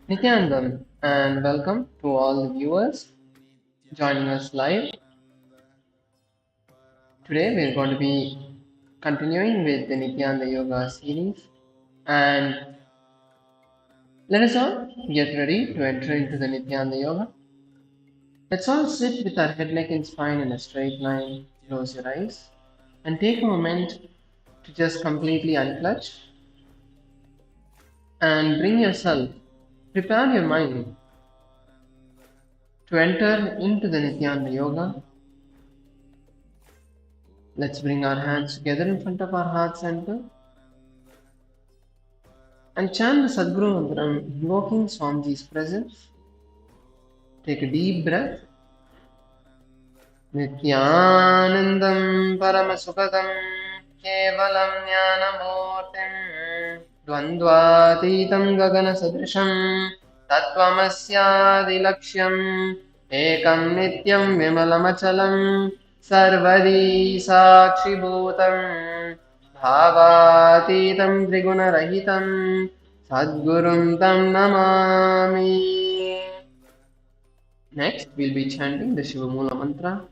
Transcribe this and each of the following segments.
Nithyanandam, and welcome to all the viewers joining us live. Today we are going to be continuing with the Nithyananda Yoga series, and let us all get ready to enter into the Nithyananda Yoga. Let's all sit with our head, neck, and spine in a straight line. Close your eyes and take a moment to just completely unclutch and bring yourself, prepare your mind to enter into the Nithyananda Yoga. Let's bring our hands together in front of our heart center and chant the Sadguru Mantram, invoking Swamiji's presence. Take a deep breath. Nithyanandam Paramasukadam Kevalam Jnanamurtim Dvandvatitam Gagana Sadrisham Tattvamasyadilaksham Ekam Nityam Vimalamachalam Sarvadi Sakshibhutam Bhavaतीतं त्रिगुणरहितं Sadgurum Tam Namami. Next, we'll be chanting the Shiva Mula mantra.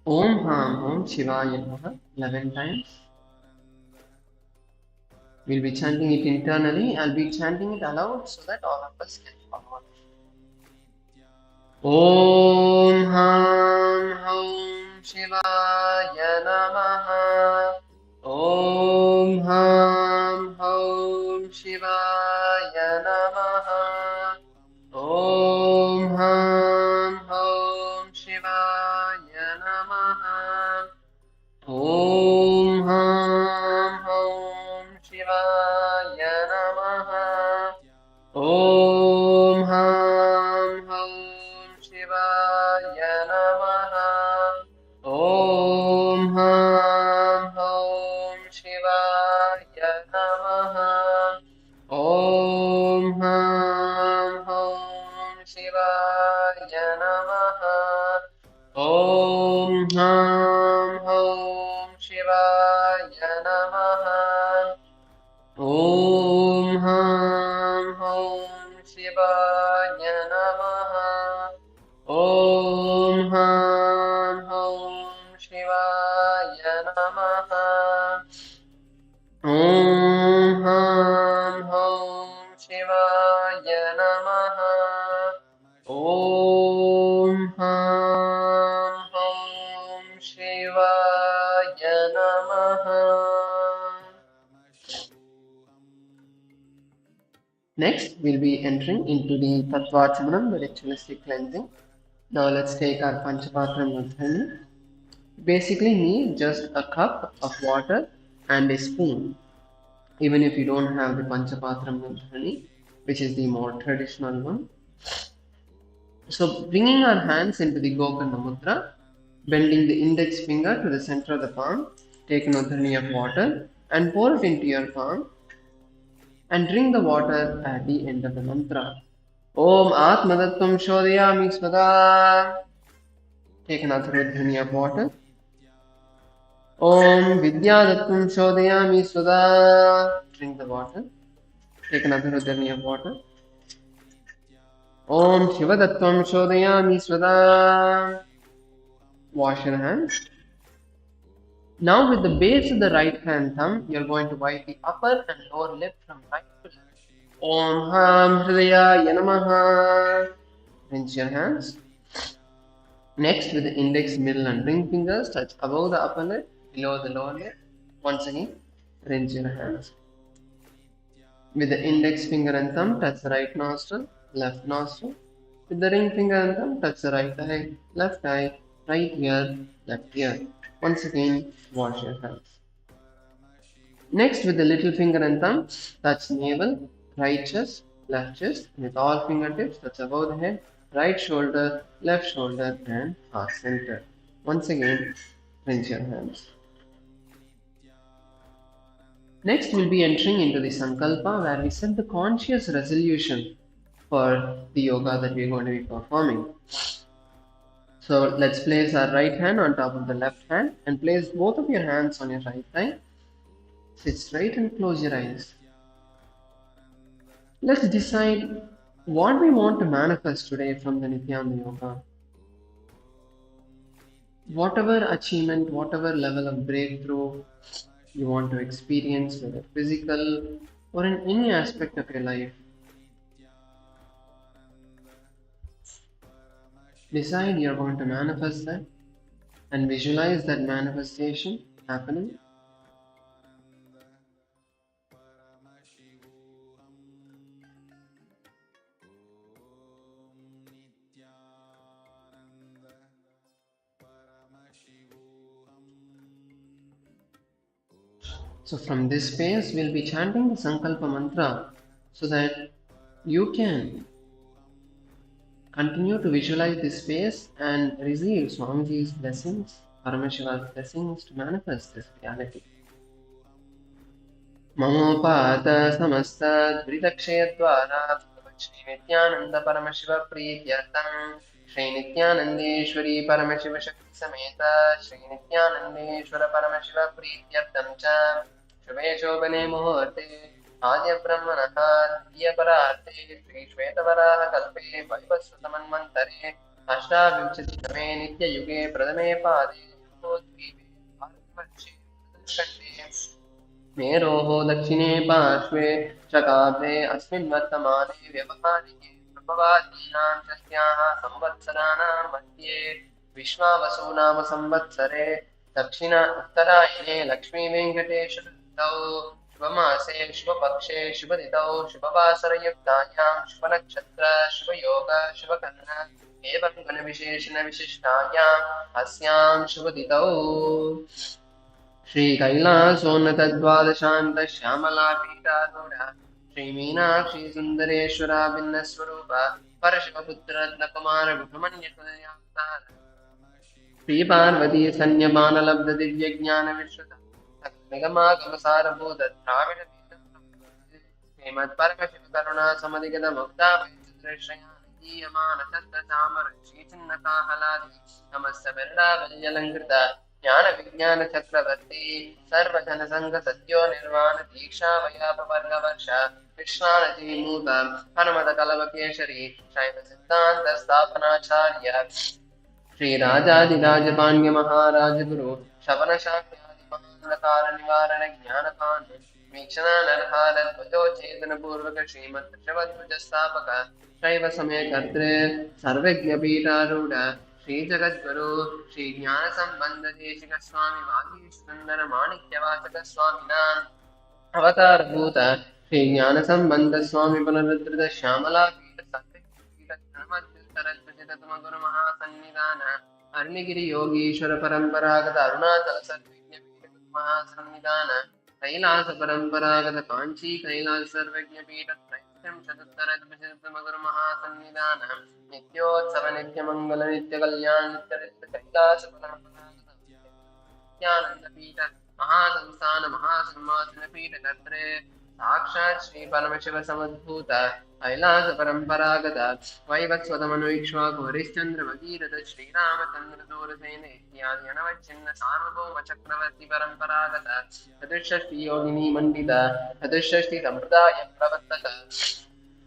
Om Ham Om Shivaya Namaha 11 times. We'll be chanting it internally. I'll be chanting it aloud so that all of us can follow. Om Ham Om Shivaya Namaha. Om Ham Om Shivaya Namaha. Om Ham Om Shivaya Namaha. Om Ham Om Shivaya Namaha. Om Ham Om Shivaya Namaha. Om Ham Om Shivaya Namaha. Om Ham Om Shivaya Namaha. Om Ham Om Shivaya Namaha. Om Ham Om Shivaya Namaha. Om Ham Om Shivaya Namaha. Om Ham Om Shivaya Namaha. Om Ham Om Shivaya Namaha. Next, we'll be entering into the Tattvachamanam, the ritualistic cleansing. Now let's take our Panchapatram Mudras. Basically need just a cup of water and a spoon. Even if you don't have the Panchapatram Mudras, which is the more traditional one. So bringing our hands into the Gokarna Mudra, bending the index finger to the center of the palm, take an udhrani of water and pour it into your palm and drink the water at the end of the mantra. Om Atmadattvam Shodhayami Svada. Take another udhrani of water. Om Vidyadattvam Shodhayami Svada. Drink the water. Take another udhrani of water. Om Shivadattvam Shodhayami Svada. Wash your hands. Now with the base of the right hand thumb, you're going to wipe the upper and lower lip from right to left. Om Ham Hridayaya Namaha. Rinse your hands. Next, with the index, middle and ring fingers, touch above the upper lip, below the lower lip. Once again, rinse your hands. With the index finger and thumb, touch the right nostril, left nostril. With the ring finger and thumb, touch the right eye, left eye, right ear, left ear. Once again, wash your hands. Next, with the little finger and thumb, touch navel, right chest, left chest. With all fingertips, touch above the head, right shoulder, left shoulder, and heart center. Once again, rinse your hands. Next, we'll be entering into the Sankalpa, where we set the conscious resolution for the yoga that we're going to be performing. So let's place our right hand on top of the left hand and place both of your hands on your right thigh. Sit straight and close your eyes. Let's decide what we want to manifest today from the Nithyananda Yoga. Whatever achievement, whatever level of breakthrough you want to experience, whether physical or in any aspect of your life, decide you're going to manifest that and visualize that manifestation happening. So from this space, we'll be chanting the Sankalpa mantra so that you can continue to visualize this space and receive Swamiji's blessings, Paramashiva's blessings to manifest this reality. ममोपात समस्त द्विदक्षयद्वारा श्री नित्यानंद परमशिव प्रीत्यर्थं श्री नित्यानंदेश्वरी परमशिव शक्ति समेत श्री नित्यानंदेश्वर परमशिव प्रीत्यर्थं च शुभे शोभने मुहूर्ते आद्य ब्रह्मणः द्वितीयपरार्थे श्री श्वेतवराह कल्पे वैवस्वतमन्वन्तरे अष्टाविंशतितमे नित्ययुगे प्रथमे पादे युगोद्वीपे भारतवर्षे दक्षिणे मेरोः दक्षिणे पार्श्वे चकाब्रे अस्मिन् वर्तमाने व्यवहारिके प्रभवादीनां तस्याः संवत्सराणां मध्ये विश्वावसु नाम संवत्सरे दक्षिण उत्तरायणे लक्ष्मीवेङ्कटेश्वरऋतौ शुभमासे शुभपक्षे शुभतिथौ शुभवासरयुक्तायां शुभनक्षत्र शुभयोग शुभकर्ण एवं गणविशेषणविशिष्टायाम् अस्यां शुभतिथौ श्री कैलासोन्नत द्वादशान्त श्यामला पीठारूढ़ श्री मीनाक्षी सुंदरेश्वरा भिन्न स्वरूप परशिवपुत्र रत्नकुमार सुब्रह्मण्य श्री पार्वती सन्यमान लब्ध दिव्य ज्ञान विश्रुत निगमागम सारभूत द्राविड श्रीमत् परमशिव करुणा समधिगत मुक्ता दृश्यमान शस्त्र चामर श्री चिन्ह काहलादि नमस्त बिरला वल्यलंकृत ज्ञान विज्ञान चक्रवर्ती सर्वजन संघ सत्यो निर्वाण दीक्षा वयापवर्ग वर्ष कृष्णानजी मूत हनुमत कलव केशरी शैव सिद्धांत स्थापनाचार्य श्री राजाधिराज पाण्ड्य महाराज गुरु शवन शाक्यादि महानकार निवारण ज्ञानपान वीक्षणा नरहार ध्वजो चेतन पूर्वक श्रीमत् शिवध्वज स्थापक शैव समय कर्तृ सर्वज्ञ पीठारूढ़ श्री जगद्गुरु श्री ज्ञान संबंध देशिक स्वामी वागीश सुंदर माणिक्यवाचक स्वामिनां अवतार भूत श्री ज्ञान संबंध स्वामी पुनरुद्धृत श्यामला पीठ सत्पीठ धर्मद्युतरद्विजित तुम गुरु महासन्निधान अर्णिगिरि योगीश्वर परंपरागत अरुणाचल सर्वज्ञ पीठ महासन्निधान कैलास परंपरागत कांची कैलास सर्वज्ञ पीठ चतुत्तरद्विजित तुम गुरु महासन्निधान नित्योत्सव नित्य मंगल नित्य कल्याण नित्य कैलास नित्यानंद पीठ महासंस्थान महासंवासन पीठ कर्त्रे साक्षात् श्री परमशिव समुद्भूत कैलास परंपरागत वैवस्वतमनुक्ष्वाकु हरिश्चंद्र भगीरथ श्रीरामचंद्र दूरसेन इत्यादि अनवच्छिन्न सार्वभौम चक्रवर्ती परंपरागत चतुष्षष्टि योगिनी मंडित चतुष्षष्टि संप्रदाय प्रवर्तक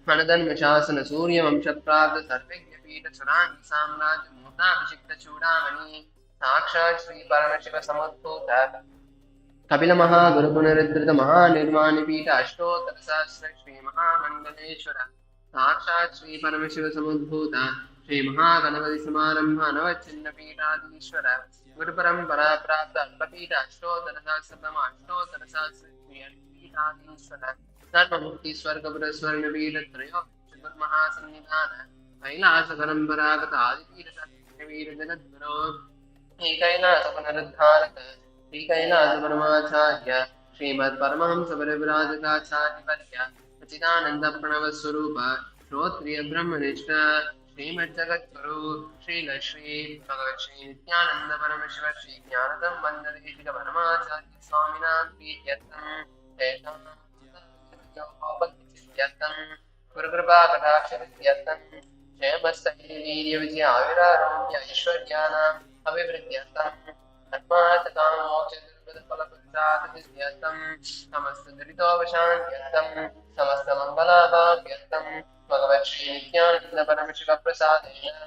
मनधन्म शासन सूर्य वंश प्राप्त सर्वज्ञ पीठ सुरांगी साम्राज्य मूर्ताभिषिक्त चूड़ामणि साक्षात् श्री परमशिव समुद्भूत कपिल महागुरु पुनरुद्धृत महानिर्वाण पीठ अष्टोत्तर सहस्र श्री महामंडलेश्वर साक्षात् श्री परमशिव समुद्भूत श्री महागणपति समारंभ नवच्छिन्न पीठाधीश्वर गुरु परंपरा प्राप्त अल्पपीठ अष्टोत्तर सहस्रतम अष्टोत्तर सहस्र श्री पीठाधीश्वर सर्वमुक्ति स्वर्गपुर स्वर्ण पीठ त्रयो गुरु महासन्निधान कैलास परंपरागत आदिपीठ सत्यवीर जगद्गुरो कैलास पुनरुद्धारक श्री कैलास परमाचार्य श्रीमद परमहंस परिव्राजकाचार्य वर्य सच्चिदानंद प्रणव स्वरूप श्रोत्रिय ब्रह्मनिष्ठ श्रीमद जगद्गुरु श्री श्री भगवत श्री नित्यानंद परमशिव श्री ज्ञान संबंध देशिक परमाचार्य स्वामिनां प्रीत्यर्थं तेषां गुरुकृपा कटाक्ष विद्यर्थं क्षेमस्थैर्य विजय आयुरारोग्य ऐश्वर्याणाम् अभिवृद्ध्यर्थं धर्मार्थ काम मोक्ष फल Prasad Namaste Dritavashantyartam Samasta Mangalabhagyartam Bhagavat Shri Nithyananda Paramashiva Prasadena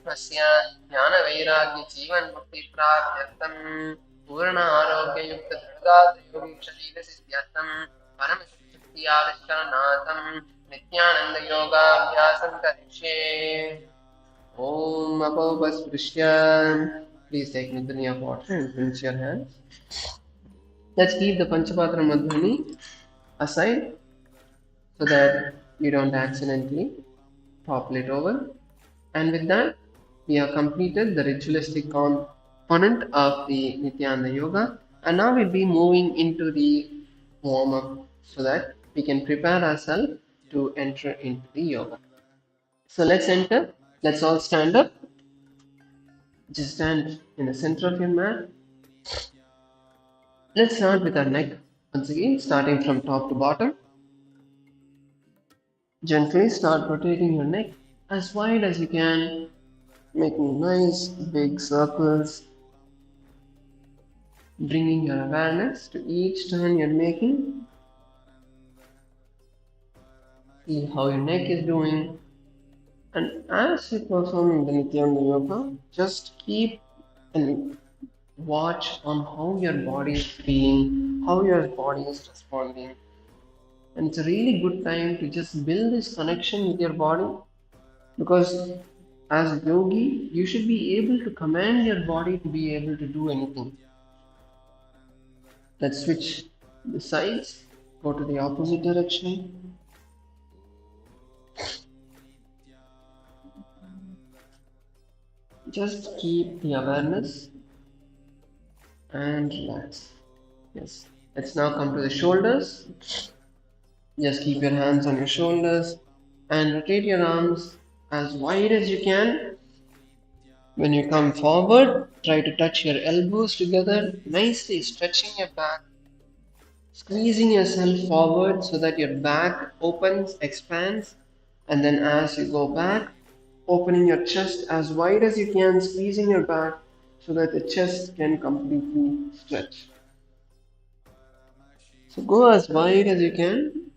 Asya Jnana Vairagya Jivan Mukti Pratyartam Purna Arogya Yukta Dhrugata Yogi Sharira Siddhyartam Paramashiva Avishkaranatham Nithyananda Yoga Abhyasam Karishye Om Apopasprishyam. Please take Nidhani of water and rinse your hands. Let's keep the Panchapatra Madhuni aside so that you don't accidentally topple it over. And with that, we have completed the ritualistic component of the Nithyananda Yoga. And now we'll be moving into the warm up so that we can prepare ourselves to enter into the yoga. So let's enter. Let's all stand up. Just stand in the center of your mat. Let's start with our neck. Once again, starting from top to bottom. Gently start rotating your neck as wide as you can, making nice big circles, bringing your awareness to each turn you're making. See how your neck is doing. And as you're performing the Nithyananda Yoga, just keep and watch on how your body is feeling, how your body is responding. And it's a really good time to just build this connection with your body, because as a yogi, you should be able to command your body to be able to do anything. Let's switch the sides, go to the opposite direction. Just keep the awareness and relax. Yes. Let's now come to the shoulders. Just keep your hands on your shoulders and rotate your arms as wide as you can. When you come forward, try to touch your elbows together, nicely stretching your back, squeezing yourself forward so that your back opens, expands, and then as you go back, opening your chest as wide as you can, squeezing your back so that the chest can completely stretch. So go as wide as you can.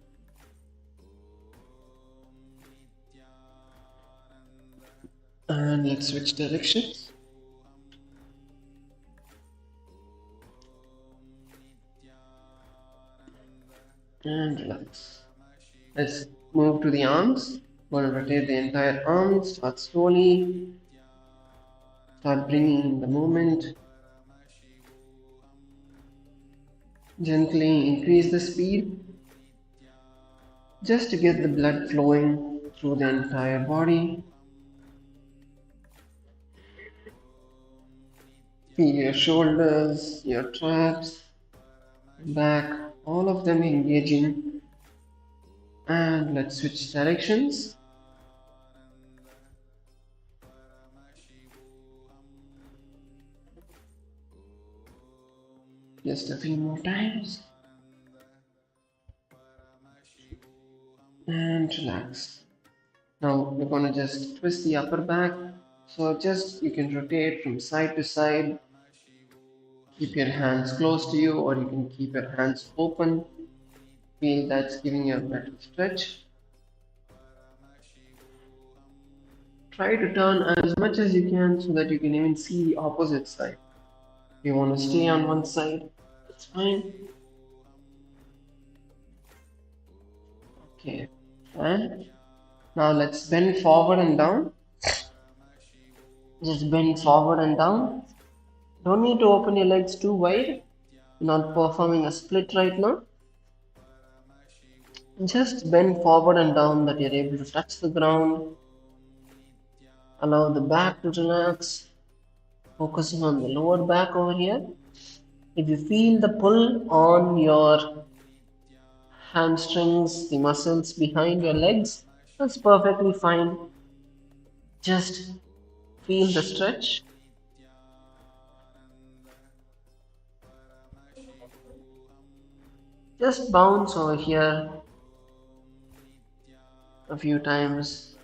And let's switch directions. And relax. Let's move to the arms. We'll rotate the entire arms. Start slowly. Start bringing in the movement. Gently increase the speed just to get the blood flowing through the entire body. Feel your shoulders, your traps, back, all of them engaging. And let's switch directions. Just a few more times. And relax. Now we're gonna just twist the upper back. So just you can rotate from side to side. Keep your hands close to you, or you can keep your hands open. Feel that's giving you a better stretch. Try to turn as much as you can so that you can even see the opposite side. If you want to stay on one side, that's fine. Okay, and now let's bend forward and down. Just bend forward and down. Don't need to open your legs too wide. You're not performing a split right now. Just bend forward and down that you're able to touch the ground. Allow the back to relax. Focusing on the lower back over here. If you feel the pull on your hamstrings, the muscles behind your legs, that's perfectly fine. Just feel the stretch. Just bounce over here a few times.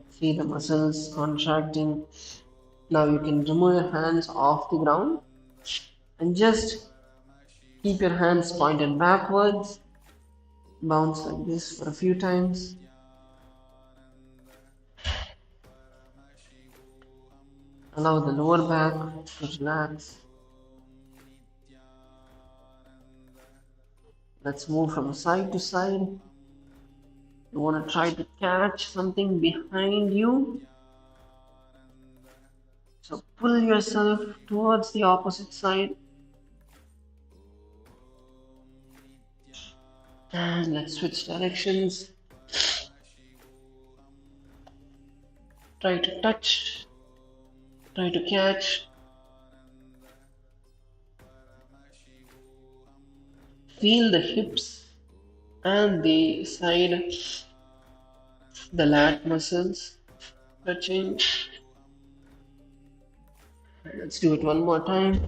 See the muscles contracting Now you can remove your hands off the ground and just keep your hands pointed backwards. Bounce like this for a few times. Allow the lower back to relax. Let's move from side to side. You want to try to catch something behind you. So pull yourself towards the opposite side. And let's switch directions. Try to touch. Try to catch. Feel the hips and the side, the lat muscles touching. Let's do it one more time.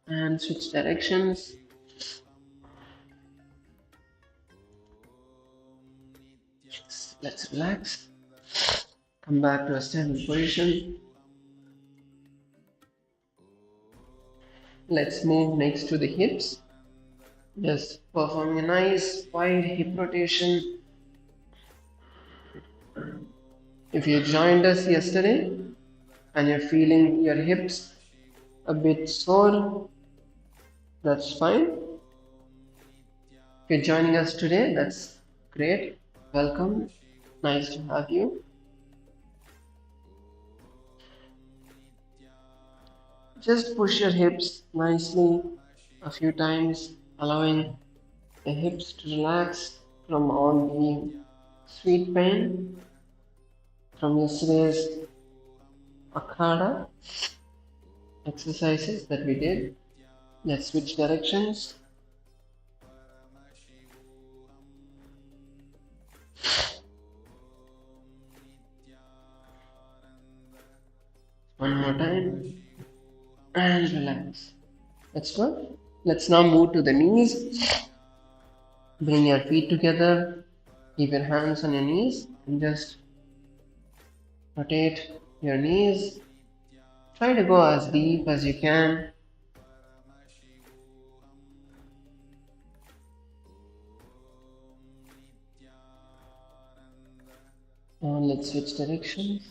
And switch directions. Let's relax. Come back to a standing position. Let's move next to the hips. Just performing a nice wide hip rotation. If you joined us yesterday and you're feeling your hips a bit sore, that's fine. If you're joining us today, that's great. Welcome. Nice to have you. Just push your hips nicely a few times, allowing the hips to relax from all the sweet pain from yesterday's Akhada exercises that we did. Let's switch directions. One more time. And relax. That's good. Let's now move to the knees. Bring your feet together. Keep your hands on your knees and just rotate your knees. Try to go as deep as you can. Now let's switch directions.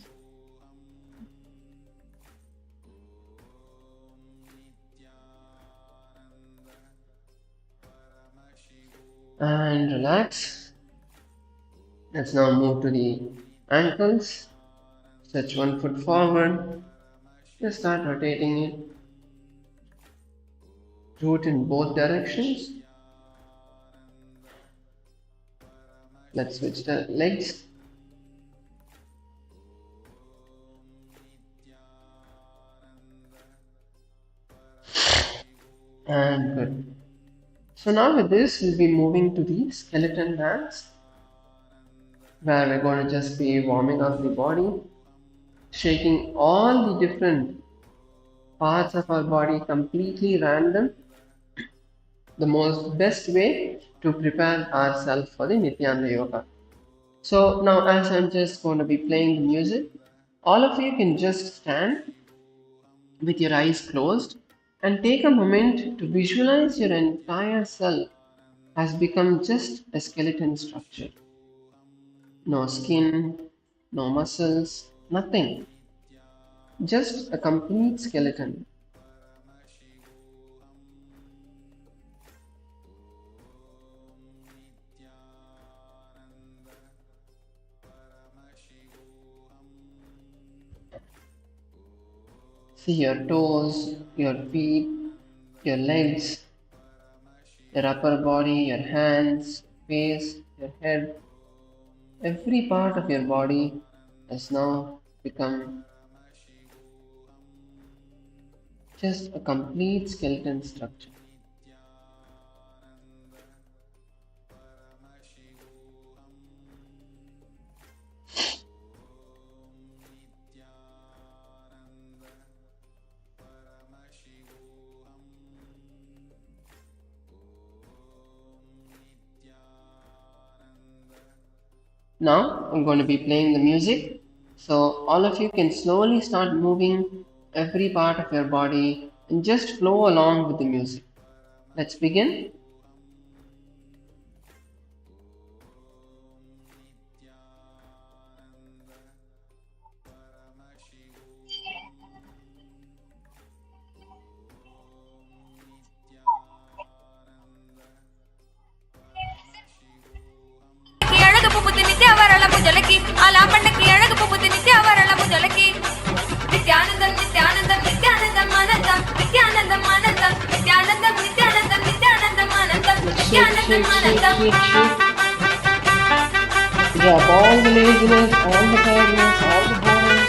And relax. Let's now move to the ankles. Stretch one foot forward. Just start rotating it. Root in both directions. Let's switch the legs. And good. So now with this, we'll be moving to the skeleton dance, where we're going to just be warming up the body, shaking all the different parts of our body completely random. The most best way to prepare ourselves for the Nithyananda Yoga. So now as I'm just going to be playing the music, all of you can just stand with your eyes closed and take a moment to visualize your entire self has become just a skeleton structure. No skin, no muscles, nothing. Just a complete skeleton. See your toes, your feet, your legs, your upper body, your hands, face, your head. Every part of your body has now become just a complete skeleton structure. Now I'm going to be playing the music, so all of you can slowly start moving every part of your body and just flow along with the music. Let's begin. Nithyanandam, Nithyanandam, Nithyanandam, Anandam, Nithyanandam, Anandam, Nithyanandam, Nithyanandam, Nithyanandam, Anandam, Nithyanandam, Anandam. Drop all the laziness, all the tiredness, all the boredom.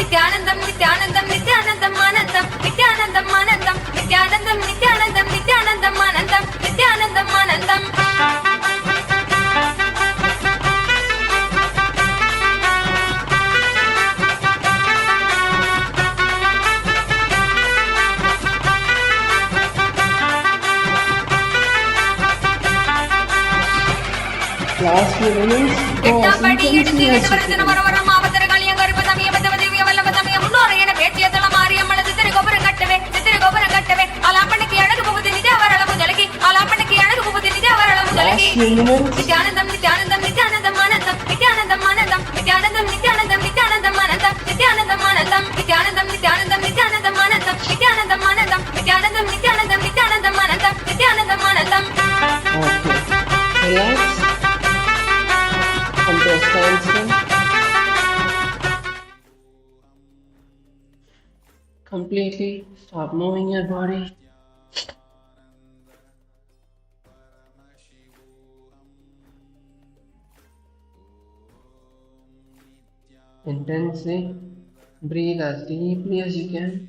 Nithyanandam, Nithyanandam, Nithyanandam, Anandam, Nithyanandam, Anandam, Nithyanandam, Nithyanandam, Nithyanandam, Anandam, Nithyanandam, Anandam. Last few minutes, go as intensely as you can. Last few minutes. Nithyanandam, Nithyanandam, Nithyanandam, Anandam, Nithyanandam, Anandam, Nithyanandam, Nithyanandam, Nithyanandam, Anandam, Nithyanandam, Anandam, Nithyanandam, Nithyanandam, Nithyanandam, Anandam, Nithyanandam, Anandam, Nithyanandam, Nithyanandam, Nithyanandam, Anandam, Nithyanandam, Anandam. Okay. Relax. Come to a standstill. Completely stop moving your body. Intensely breathe as deeply as you can.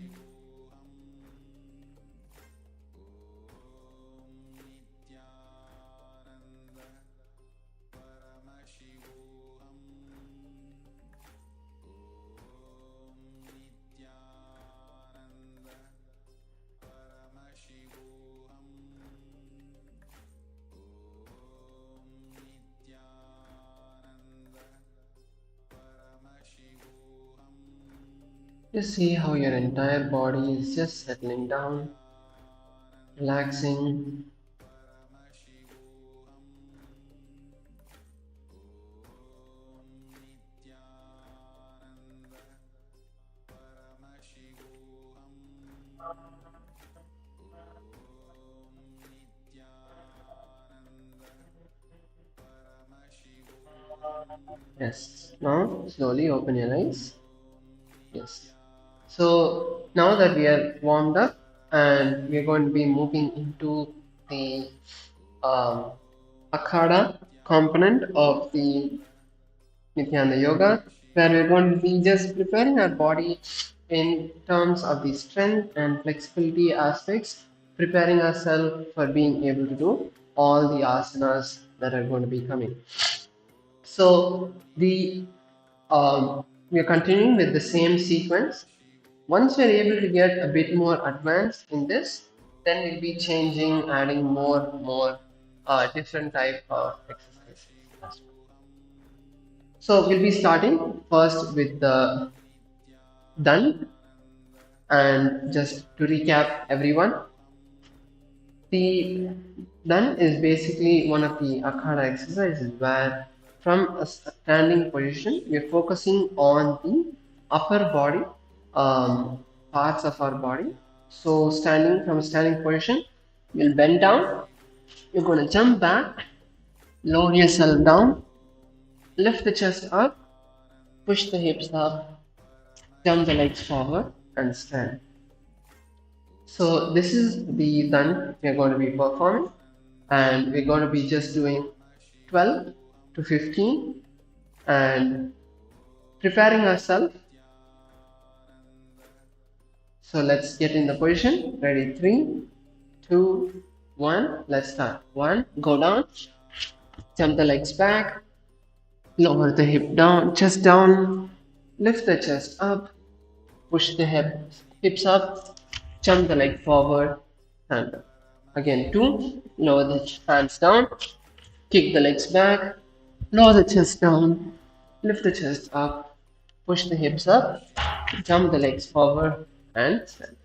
Just see how your entire body is just settling down, relaxing. Yes, now slowly open your eyes. Yes. So now that we are warmed up and we are going to be moving into the um, Akhada component of the Nithyananda Yoga, where we're going to be just preparing our body in terms of the strength and flexibility aspects, preparing ourselves for being able to do all the asanas that are going to be coming. So we are continuing with the same sequence. Once we're able to get a bit more advanced in this, then we'll be changing, adding more different type of exercises. So we'll be starting first with the done, and just to recap everyone, the done is basically one of the Akhada exercises where from a standing position we are focusing on the upper body parts of our body. So standing from a standing position, you'll bend down, you're going to jump back, lower yourself down, Lift the chest up, push the hips up, jump the legs forward and stand. So this is the done we are going to be performing, and we're going to be just doing 12 to 15 and preparing ourselves. So let's get in the position. Ready? 3, 2, 1. Let's start. 1. Go down. Jump the legs back. Lower the hip down, chest down. Lift the chest up. Push the hips up. Jump the leg forward. Hand up. Again 2. Lower the hands down. Kick the legs back. Lower the chest down. Lift the chest up. Push the hips up. Jump the legs forward and stand.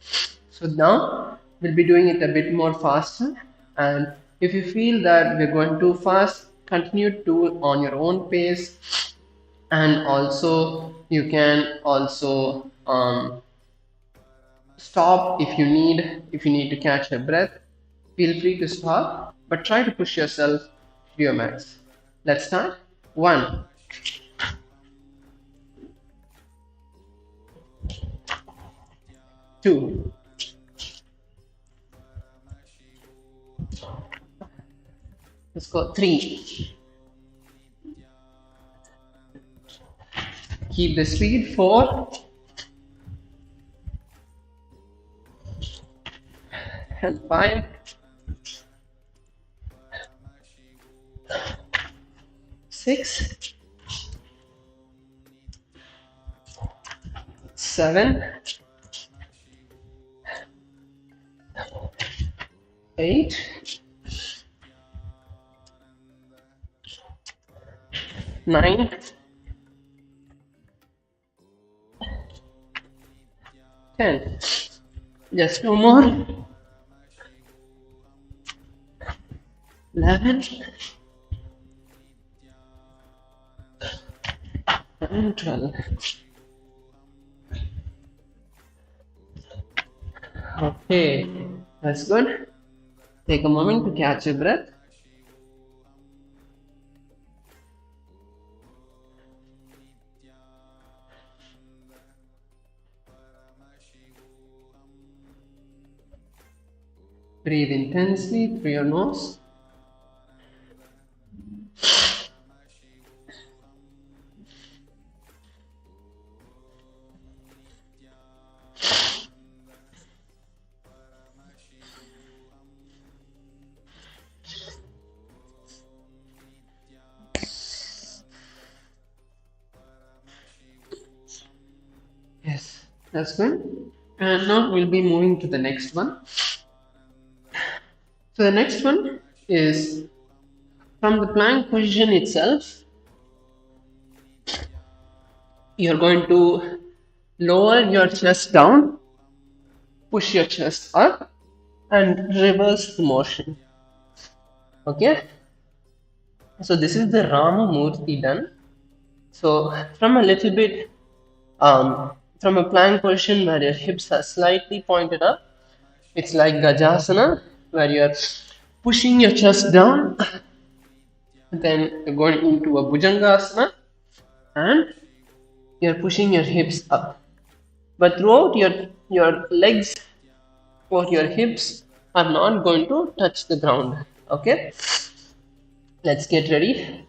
So now we'll be doing it a bit more faster, and if you feel that we're going too fast, continue to do it on your own pace, and also you can also stop if you need to catch your breath. Feel free to stop, but try to push yourself to your max. Let's start. 1, 2, let's go 3. Keep the speed. 4 and 5, 6, 7, 8, 9, 10. Just 2 more. 11 and 12. Okay, that's good. Take a moment to catch your breath. Breathe intensely through your nose. Yes, that's good. And now we'll be moving to the next one. So the next one is from the plank position itself. You're going to lower your chest down, push your chest up, and reverse the motion. Okay? So this is the Rama Murti done. So from a little bit, from a plank position where your hips are slightly pointed up, it's like Gajasana, where you're pushing your chest down, then you're going into a Bhujangasana, and you're pushing your hips up. But throughout your legs or your hips are not going to touch the ground. Okay? Let's get ready.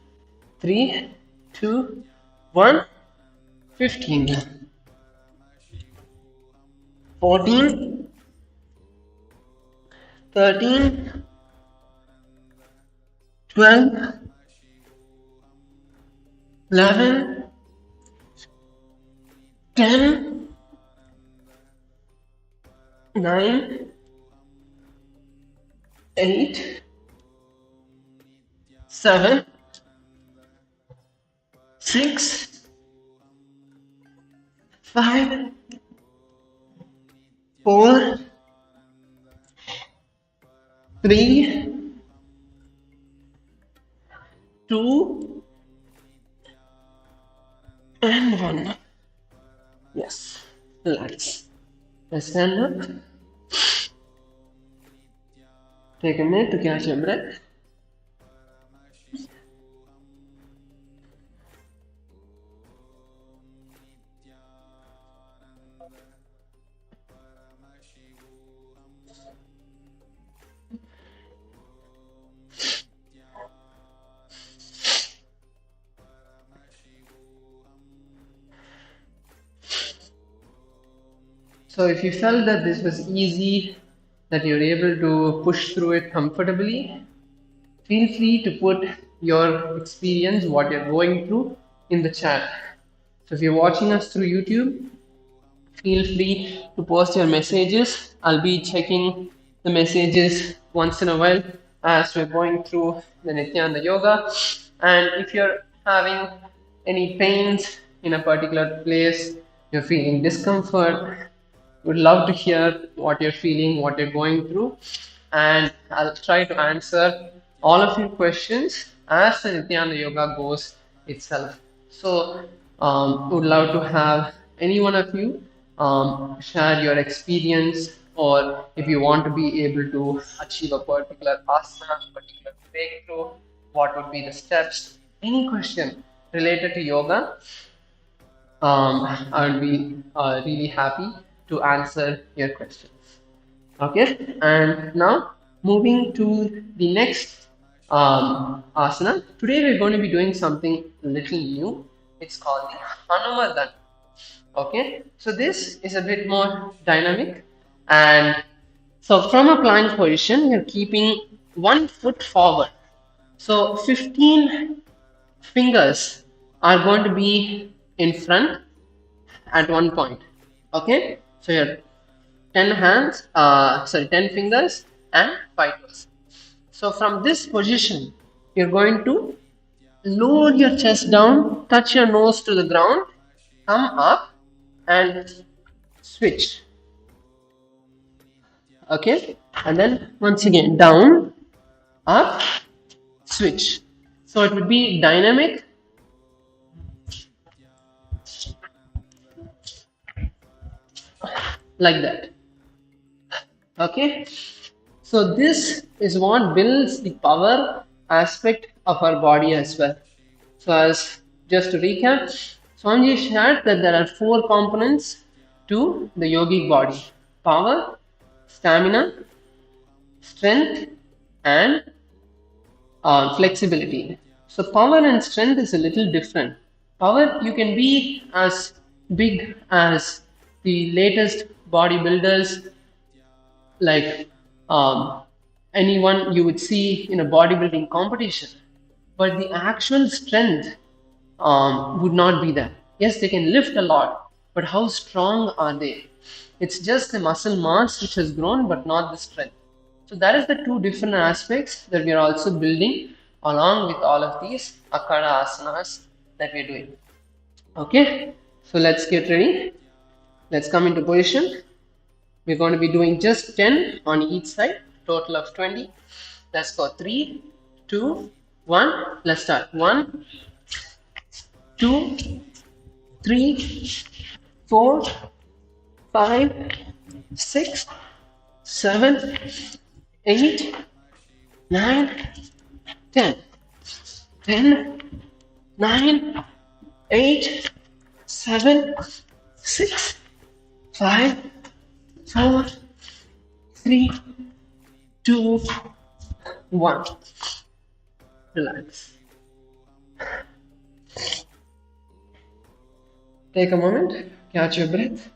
3, 2, 1. 15, 14, 13, 12, 11, 10, 9, 8, 7, 6, 5, 4, 3, 2, and 1. Yes, relax. Let's stand up. Take a minute to catch your breath. So if you felt that this was easy, that you're able to push through it comfortably, feel free to put your experience, what you're going through, in the chat. So if you're watching us through YouTube, feel free to post your messages. I'll be checking the messages once in a while as we're going through the Nithyananda Yoga. And if you're having any pains in a particular place, you're feeling discomfort, would love to hear what you're feeling, what you're going through, and I'll try to answer all of your questions as the Nithyananda Yoga goes itself. So, would love to have any one of you share your experience, or if you want to be able to achieve a particular asana, particular breakthrough, what would be the steps? Any question related to yoga, I would be really happy to answer your questions. Okay, and now moving to the next asana. Today we're going to be doing something a little new. It's called the Hanumadan. Okay, so this is a bit more dynamic, and so from a plank position, you're keeping one foot forward. So 15 fingers are going to be in front at one point. Okay, so your 10 fingers and 5 toes. So from this position, you're going to lower your chest down, touch your nose to the ground, come up and switch. Okay, and then once again down, up, switch. So it would be dynamic. Like that. Okay, so this is what builds the power aspect of our body as well. So as just to recap, Swamiji shared that there are 4 components to the yogic body: power, stamina, strength, and flexibility. So power and strength is a little different. Power, you can be as big as the latest bodybuilders, like anyone you would see in a bodybuilding competition, but the actual strength would not be there. Yes, they can lift a lot, but how strong are they? It's just the muscle mass which has grown, but not the strength. So that is the 2 different aspects that we are also building along with all of these akara asanas that we're doing. Okay, so let's get ready. Let's come into position. We're going to be doing just 10 on each side, total of 20. Let's go 3, 2, 1. Let's start. 1, 2, 3, 4, 5, 6, 7, 8, 9, 10. 10, 9, 8, 7, 6, 5, 4, 3, 2, 1. Relax. Take a moment, catch your breath.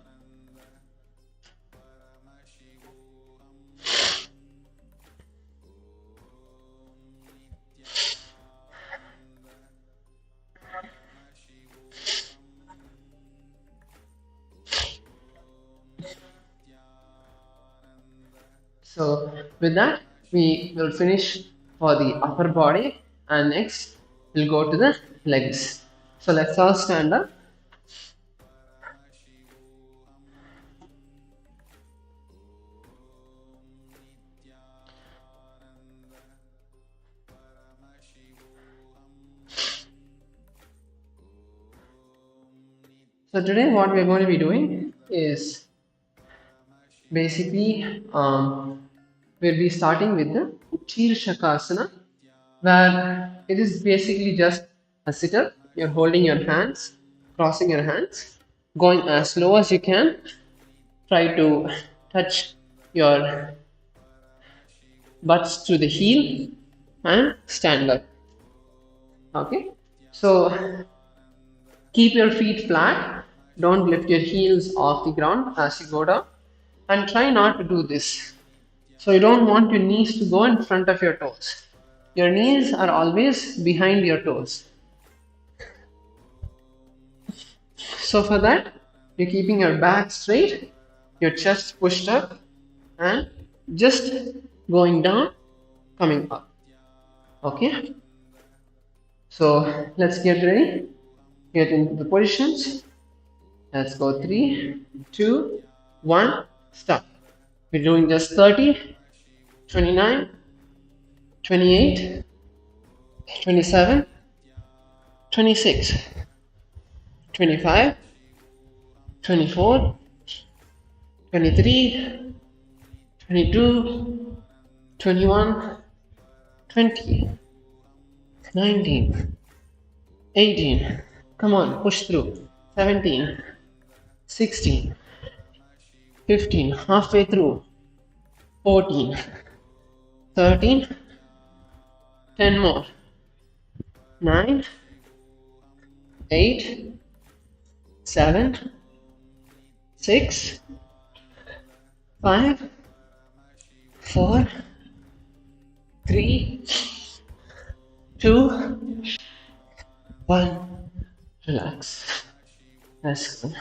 So with that, we will finish for the upper body, and next we'll go to the legs. So let's all stand up. So today what we're going to be doing is basically we'll be starting with the Shirshakasana, where it is basically just a sit-up. You're holding your hands, crossing your hands, going as low as you can, Try to touch your butts to the heel and stand up. Okay, so keep your feet flat. Don't lift your heels off the ground as you go down, and try not to do this. So you don't want your knees to go in front of your toes. Your knees are always behind your toes. So for that, you're keeping your back straight, your chest pushed up, and just going down, coming up. Okay? So let's get ready. Get into the positions. Let's go 3, 2, 1, start. We're doing just 30, 29, 28, 27, 26, 25, 24, 23, 22, 21, 20, 19, 18. Come on, push through. 17, 16, 15, halfway through. 14, 13, 10 more. 9, 8, 7, 6, 5, 4, 3, 2, 1. Relax. That's good.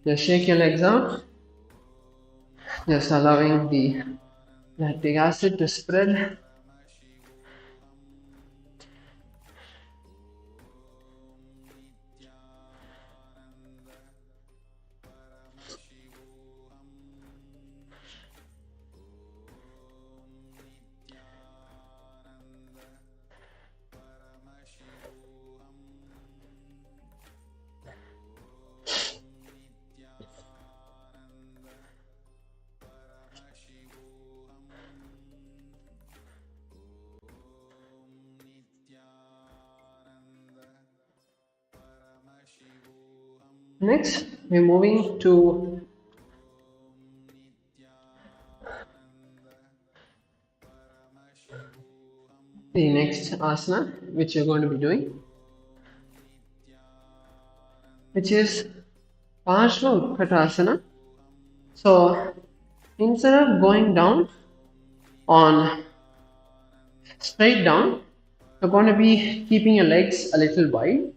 Just shake your legs out. Just allowing the lactic acid to spread. Next, we're moving to the next asana, which you're going to be doing, which is Parshva Utkatasana. So instead of going down on straight down, you're going to be keeping your legs a little wide,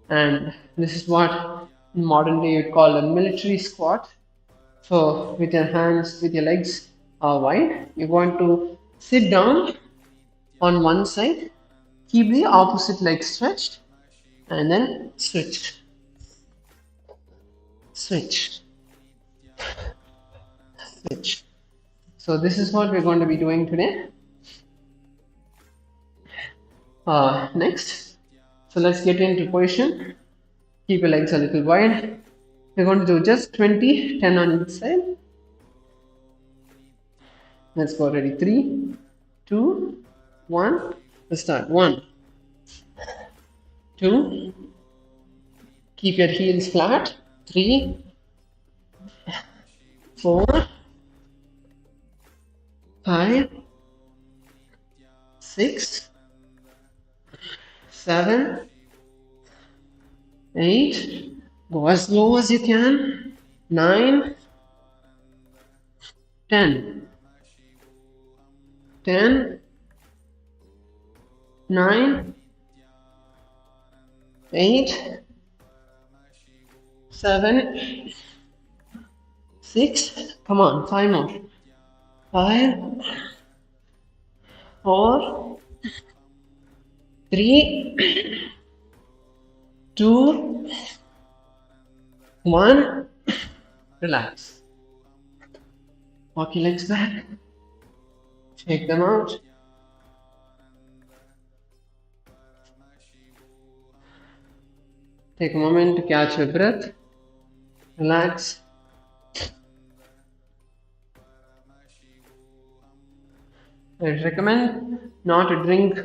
and this is what in modern day you'd call a military squat. So with your hands, with your legs wide, you're going to sit down on one side, keep the opposite leg stretched, and then switch, switch, switch. So this is what we're going to be doing today. Next, so let's get into position. Keep your legs a little wide. We're going to do just 20, 10 on each side. Let's go. Ready? 3, 2, 1. Let's start. 1, 2. Keep your heels flat. 3, 4, 5, 6, 7, 8. Go as low as you can. 9, 10. 10, 9, 8, 7, 6. Come on, 5 more. 5, 4, 3, 2, 1. Relax. Walk your legs back. Shake them out. Take a moment to catch your breath. Relax. I recommend not to drink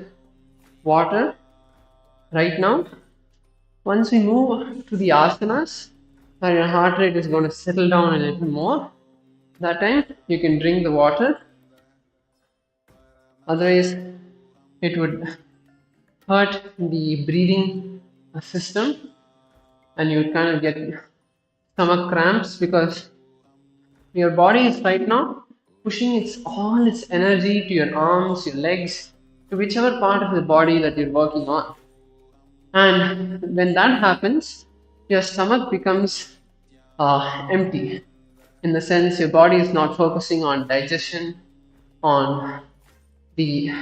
water right now. Once we move to the asanas, and your heart rate is going to settle down a little more. That time you can drink the water, otherwise it would hurt the breathing system and you would kind of get stomach cramps because your body is right now pushing all its energy to your arms, your legs, to whichever part of the body that you're working on. And when that happens, your stomach becomes empty, in the sense your body is not focusing on digestion, on the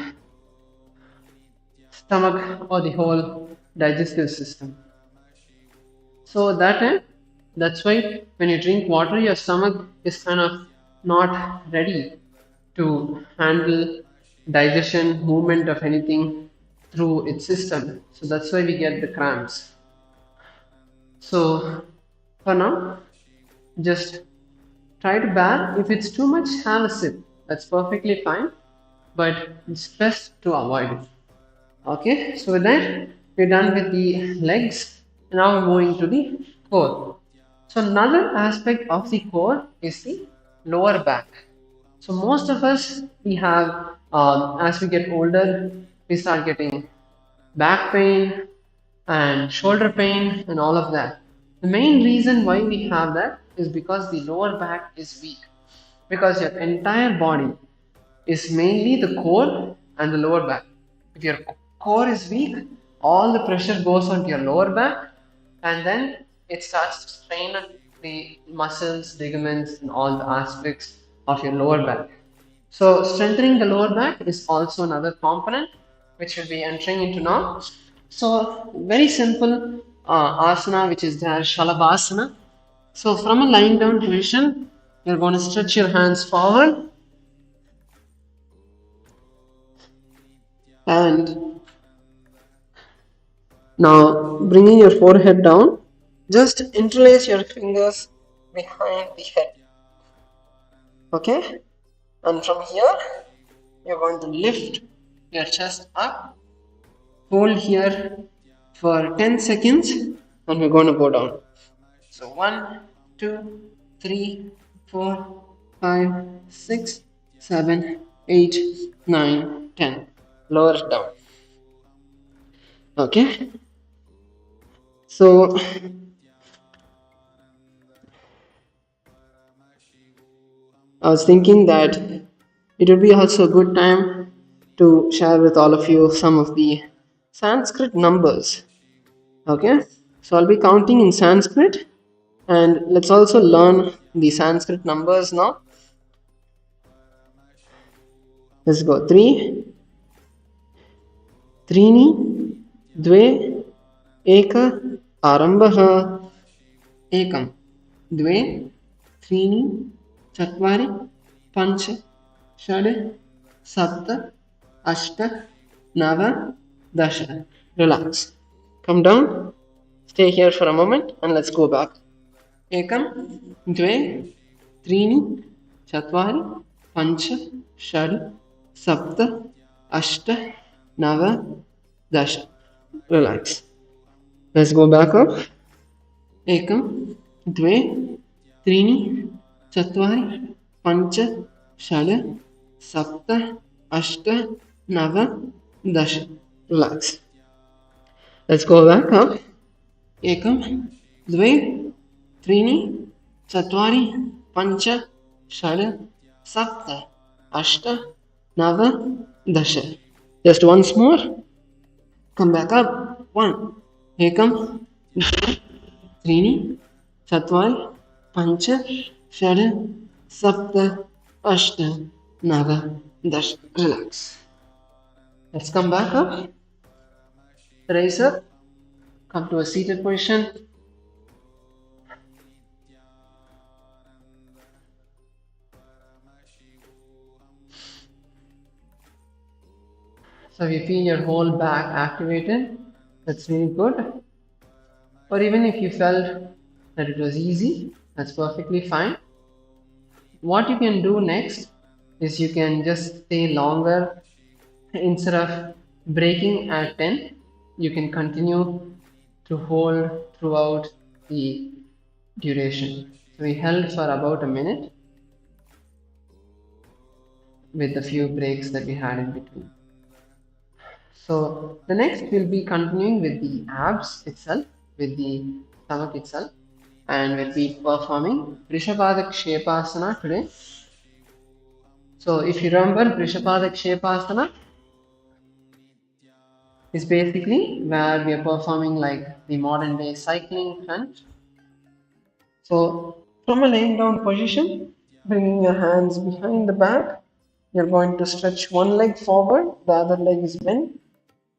stomach or the whole digestive system. So that's why when you drink water, your stomach is kind of not ready to handle digestion, movement of anything through its system. So that's why we get the cramps. So for now, just try to bear. If it's too much, have a sip. That's perfectly fine, but it's best to avoid it. Okay, so with that, we're done with the legs. Now we're moving to the core. So another aspect of the core is the lower back. So most of us, we have, as we get older, we start getting back pain and shoulder pain and all of that. The main reason why we have that is because the lower back is weak. Because your entire body is mainly the core and the lower back. If your core is weak, all the pressure goes onto your lower back and then it starts to strain the muscles, ligaments, and all the aspects of your lower back. So, strengthening the lower back is also another component which we'll be entering into now. So, very simple asana, which is there, Shalabhasana. So, from a lying down position, you're going to stretch your hands forward and now bringing your forehead down, just interlace your fingers behind the head. Okay? And from here, you're going to lift your chest up, hold here for 10 seconds, and we're going to go down. So 1, 2, 3, 4, 5, 6, 7, 8, 9, 10. Lower it down. Okay? So I was thinking that it would be also a good time to share with all of you some of the Sanskrit numbers. Okay, so I'll be counting in Sanskrit and let's also learn the Sanskrit numbers now. Let's go. 3, Trini, Dve, Eka, Arambah, Ekam, Dve, Trini, Chatvari, Panch, Shad, Sapta, Ashta, Nava, Dasha. Relax. Come down. Stay here for a moment and let's go back. Ekam, Dve, Trini, Chatvari, Panch, Shad, Sapta, Ashta, Nava, Dasha. Relax. Let's go back up. Ekam, Dve, Trini, Chatvari, Pancha, Shad, Sapta, Ashta, Nava, Dasha. Relax. Let's go back up. Ekam, Dve, Trini, Chatvari, Pancha, Shad, Sapta, Ashta, Nava, Dasha. Just once more. Come back up. 1. Ekam, Dve, Trini, Chatvari, Pancha, Shad, Sapta, Ashta, Nava, Dasha. Relax. Let's come back up. Raise up. Come to a seated position. So if you feel your whole back activated, that's really good. Or even if you felt that it was easy, that's perfectly fine. What you can do next is you can just stay longer. Instead of breaking at 10, you can continue to hold throughout the duration. So we held for about a minute with the few breaks that we had in between. So the next we'll be continuing with the abs itself, with the stomach itself, and we'll be performing Vrishabhada Kshepasana today. So if you remember, Vrishabhada Kshepasana is basically where we are performing like the modern day cycling crunch. So from a laying down position, bringing your hands behind the back, you're going to stretch one leg forward, the other leg is bent,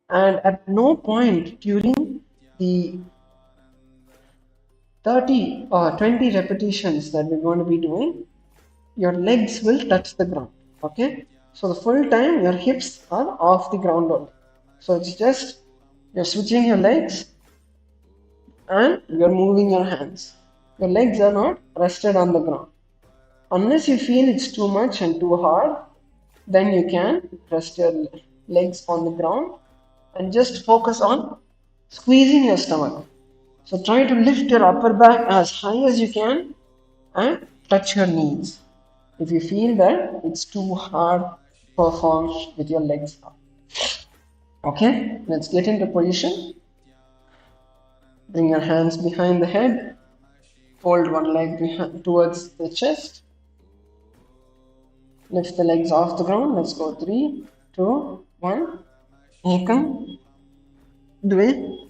and at no point during the 30 or 20 repetitions that we're going to be doing, your legs will touch the ground. Okay, so the full time your hips are off the ground only. So it's just you're switching your legs and you're moving your hands. Your legs are not rested on the ground. Unless you feel it's too much and too hard, then you can rest your legs on the ground and just focus on squeezing your stomach. So try to lift your upper back as high as you can and touch your knees. If you feel that it's too hard, perform with your legs up. Okay, let's get into position. Bring your hands behind the head. Fold one leg behind, towards the chest. Lift the legs off the ground. Let's go 3, 2, 1. Ekam, dve,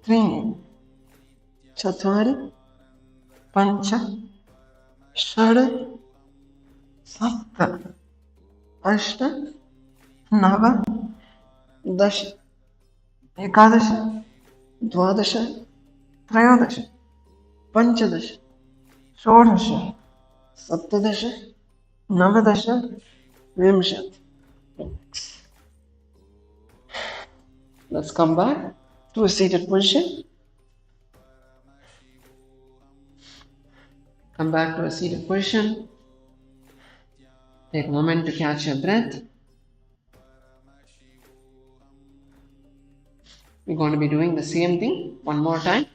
त्रीणि, चत्वारि, पञ्च, षड्, सप्त, अष्ट, नव, दश, एकादश, द्वादश, त्रयोदश, पञ्चदश, षोडश, सप्तदश, नवदश, विंशतिः. Let's come back to a seated position. Come back to a seated position. Take a moment to catch your breath. We're going to be doing the same thing one more time.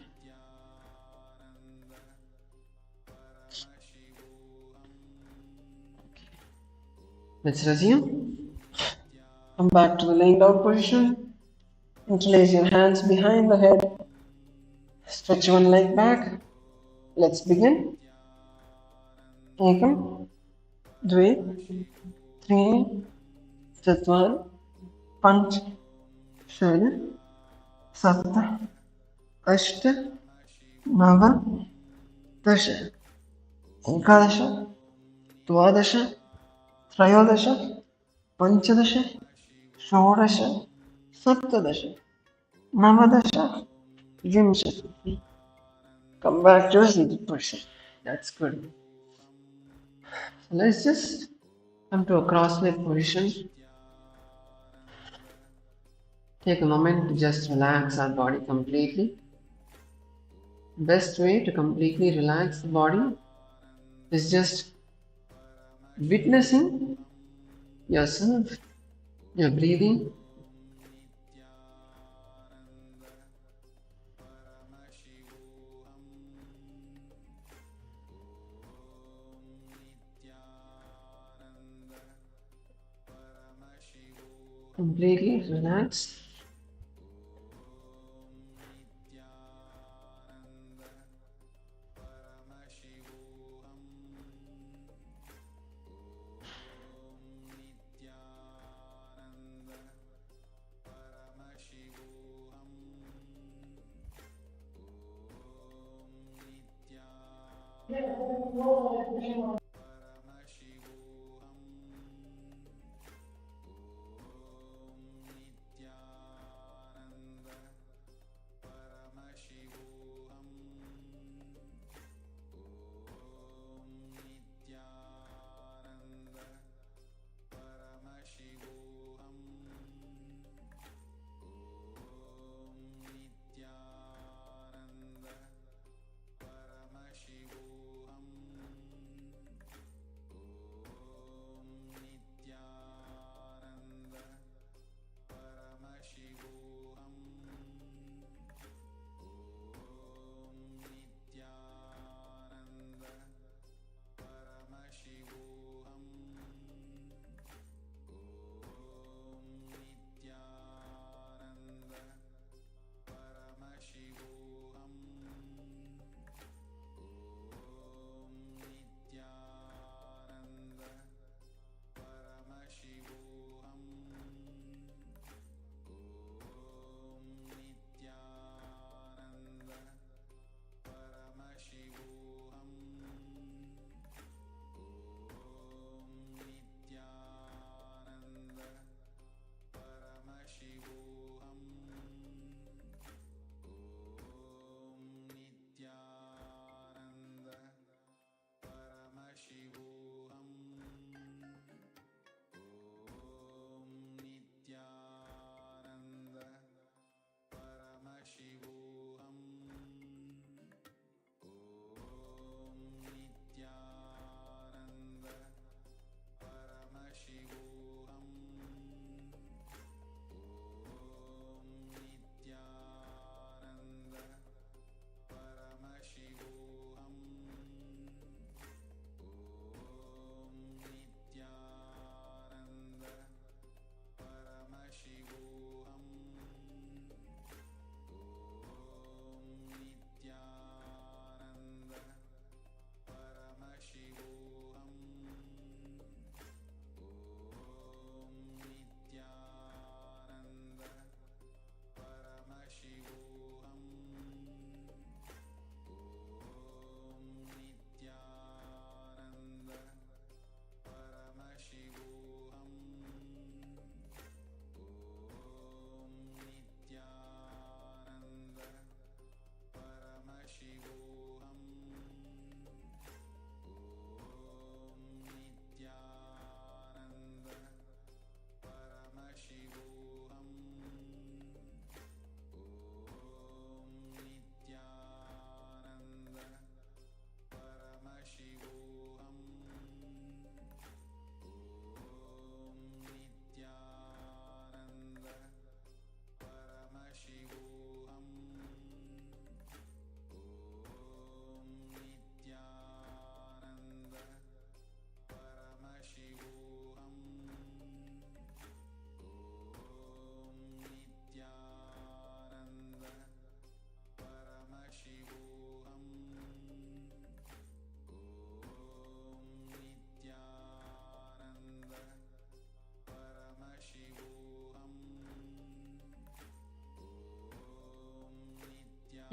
Let's resume. Come back to the laying down position. Interlace your hands behind the head. Stretch one leg back. Let's begin. Ekam, dve, त्रीणि, चत्वारि, पञ्च, षड्, सप्त, अष्ट, नव, दश, एकादश, द्वादश, त्रयोदश, पञ्चदश, षोडश, सप्तदश, नवदश, विंशतिः. Come back to a seated position. That's good. So let's just come to a cross-leg position. Take a moment to just relax our body completely. Best way to completely relax the body is just witnessing yourself, your breathing. Completely relax.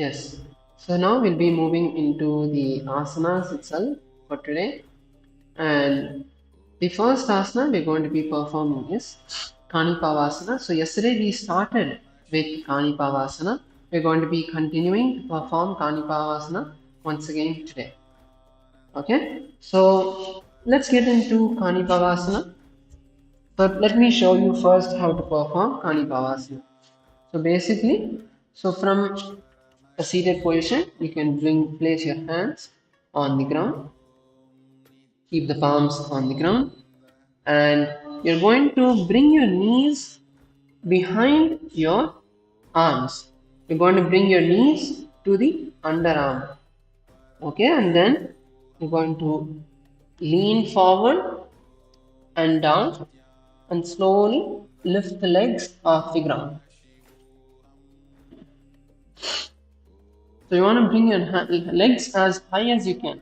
Yes. So now we'll be moving into the asanas itself for today. And the first asana we're going to be performing is Kanipavasana. So yesterday we started with Kanipavasana. We're going to be continuing to perform Kanipavasana once again today. Okay. So let's get into Kanipavasana. So let me show you first how to perform Kanipavasana. So basically, so from a seated position, you can place your hands on the ground, keep the palms on the ground, and you're going to bring your knees behind your arms. You're going to bring your knees to the underarm. Okay, and then you're going to lean forward and down and slowly lift the legs off the ground. So you want to bring your legs as high as you can.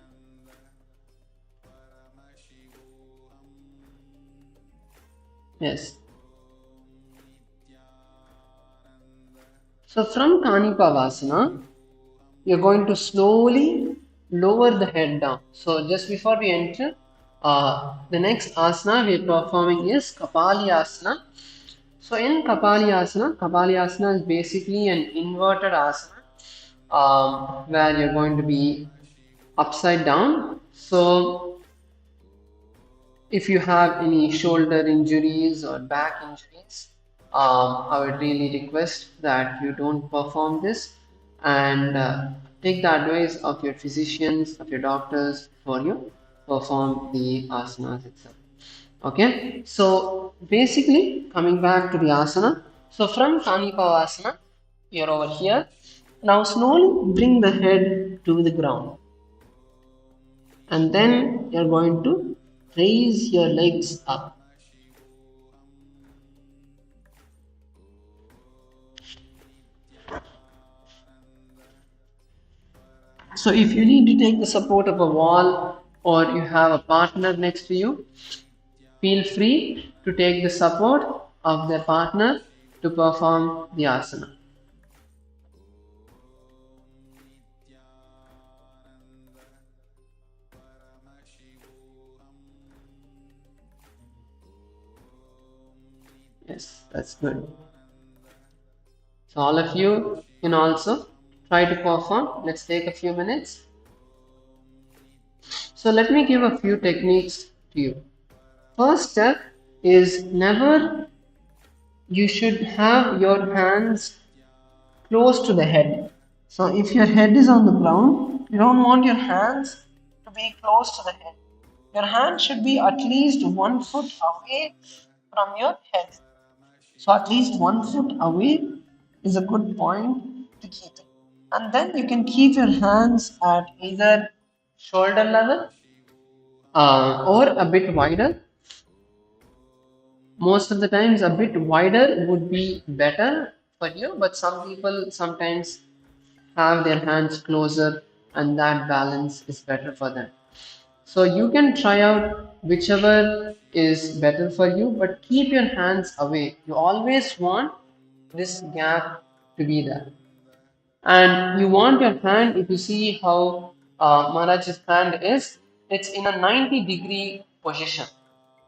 Yes. So from Kanipavasana, you're going to slowly lower the head down. So just before we enter, the next asana we're performing is Kapalyasana. So in Kapalyasana is basically an inverted asana where you're going to be upside down. So if you have any shoulder injuries or back injuries, I would really request that you don't perform this and take the advice of your physicians, of your doctors before you perform the asanas itself. Okay, so basically coming back to the asana. So from Kanipavasana, you're over here. Now slowly bring the head to the ground, and then you're going to raise your legs up. So if you need to take the support of a wall or you have a partner next to you, feel free to take the support of their partner to perform the asana. Yes, that's good. So all of you can also try to perform. Let's take a few minutes. So let me give a few techniques to you. First step is never you should have your hands close to the head. So if your head is on the ground, you don't want your hands to be close to the head. Your hand should be at least 1 foot away from your head. So at least 1 foot away is a good point to keep it. And then you can keep your hands at either shoulder level or a bit wider. Most of the times a bit wider would be better for you, but some people sometimes have their hands closer and that balance is better for them. So you can try out whichever is better for you, but keep your hands away. You always want this gap to be there. And you want your hand, if you see how Maharaj's hand is, it's in a 90-degree position.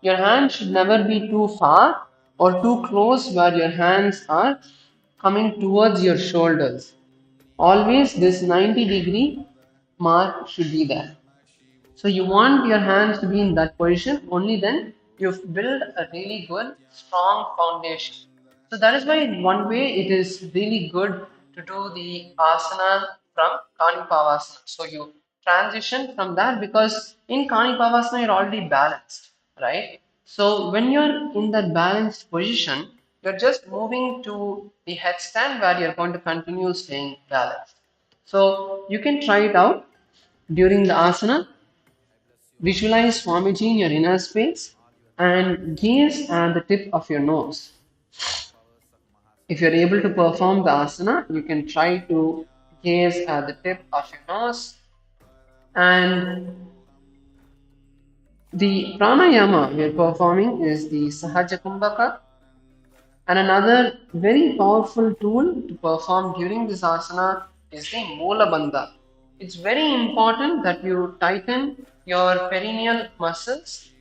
Your hand should never be too far or too close where your hands are coming towards your shoulders. Always this 90-degree mark should be there. So you want your hands to be in that position, only then you've built a really good, strong foundation. So that is why in one way it is really good to do the asana from Kanipavasana. So you transition from that because in Kanipavasana you're already balanced, right? So when you're in that balanced position, you're just moving to the headstand where you're going to continue staying balanced. So you can try it out during the asana. Visualize Swamiji in your inner space and gaze at the tip of your nose. If you're able to perform the asana, you can try to gaze at the tip of your nose. And the pranayama we're performing is the Sahaja Kumbhaka. And another very powerful tool to perform during this asana is the Moola Bandha. It's very important that you tighten your perineal muscles.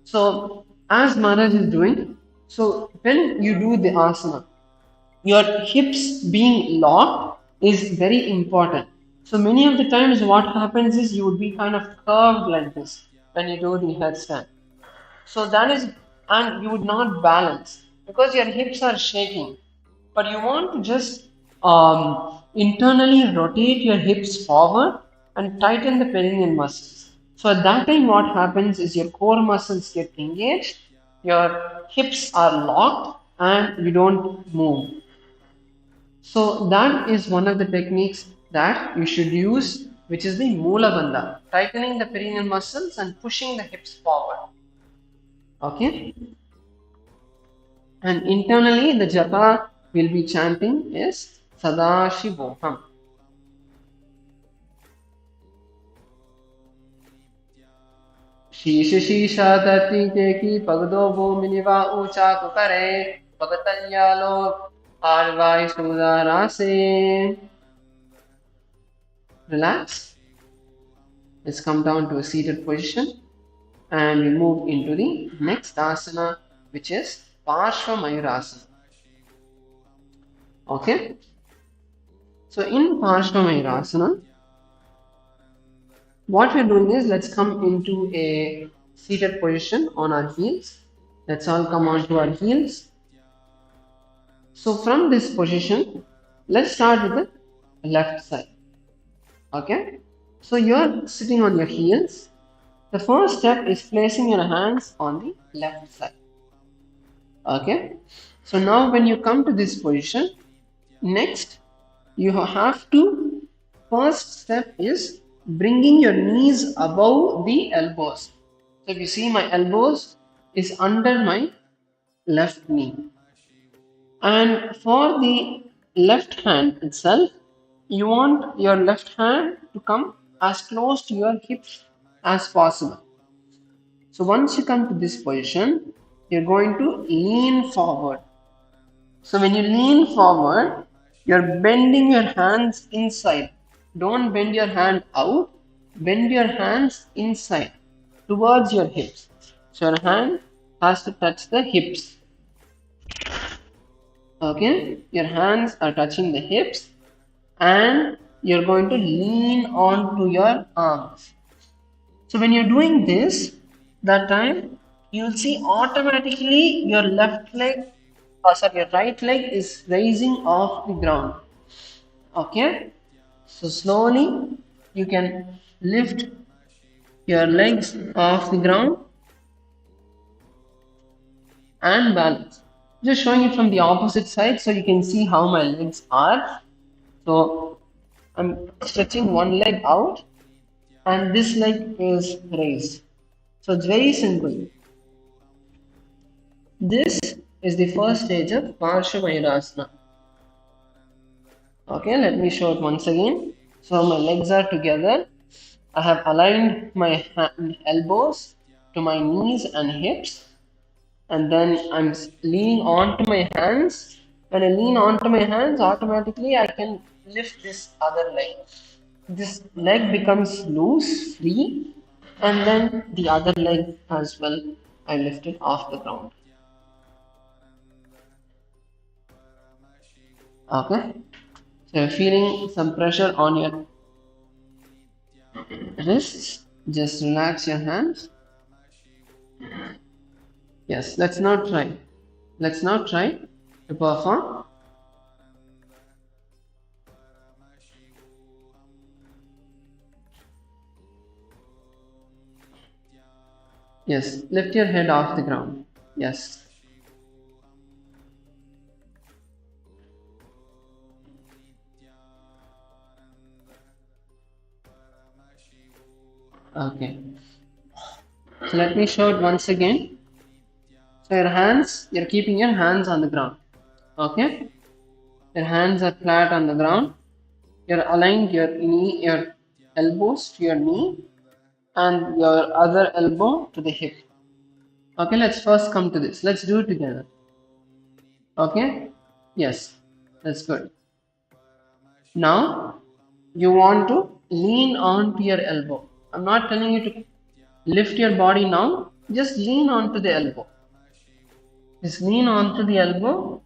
So, as Maharaj is doing, so when you do the asana, your hips being locked is very important. So many of the times what happens is you would be kind of curved like this when you do the headstand. So that is, and you would not balance because your hips are shaking. But you want to just internally rotate your hips forward and tighten the perineal muscles. So at that time, what happens is your core muscles get engaged, your hips are locked, and you don't move. So that is one of the techniques that you should use, which is the Moola Bandha, tightening the perineal muscles and pushing the hips forward. Okay, and internally the japa will be chanting is Sadashivoham. शीश शीशादति की पगदो भूमिनिवा ऊंचा कुकरे भगतल्यालो आरवाई सुदारा से. Relax. Let's come down to a seated position and we move into the next asana, which is Parshva Mayurasana. Okay. So in Parshva Mayurasana, what we're doing is let's come into a seated position on our heels. Let's all come onto our heels. So from this position, let's start with the left side. Okay. So you're sitting on your heels. The first step is placing your hands on the left side. Okay. So now when you come to this position, next you have to, first step is bringing your knees above the elbows. So if you see, my elbows is under my left knee. And for the left hand itself, you want your left hand to come as close to your hips as possible. So once you come to this position, you're going to lean forward. So when you lean forward, you're bending your hands inside. Don't bend your hand out, bend your hands inside towards your hips. So your hand has to touch the hips. Okay, your hands are touching the hips and you're going to lean on to your arms. So when you're doing this, that time you'll see automatically your left leg, your right leg is raising off the ground. Okay, so slowly you can lift your legs off the ground and balance. Just showing it from the opposite side so you can see how my legs are. So I'm stretching one leg out and this leg is raised. So it's very simple. This is the first stage of Parshva Mayurasana. Okay, let me show it once again. So my legs are together. I have aligned my elbows to my knees and hips. And then I'm leaning on to my hands. When I lean on to my hands, automatically I can lift this other leg. This leg becomes loose, free, and then the other leg as well, I lift it off the ground. Okay, so you're feeling some pressure on your wrists. Just relax your hands. Yes, let's now try. Let's now try to perform. Yes, lift your head off the ground. Yes. Okay. So let me show it once again. So your hands, you're keeping your hands on the ground. Okay. Your hands are flat on the ground. You're aligned your knee, your elbows to your knee and your other elbow to the hip. Okay, let's first come to this. Let's do it together. Okay? Yes, that's good. Now you want to lean onto your elbow. I'm not telling you to lift your body now, just lean onto the elbow. Just lean onto the elbow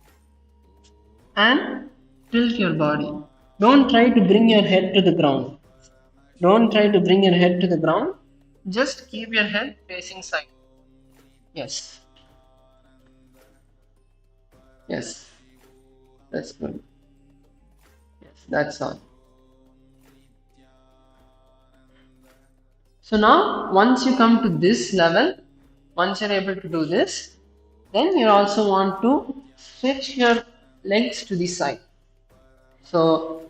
and tilt your body. Don't try to bring your head to the ground. Don't try to bring your head to the ground. Just keep your head facing side. Yes. Yes. That's good. Yes, that's all. So now, once you come to this level, once you're able to do this, then you also want to stretch your legs to the side. So,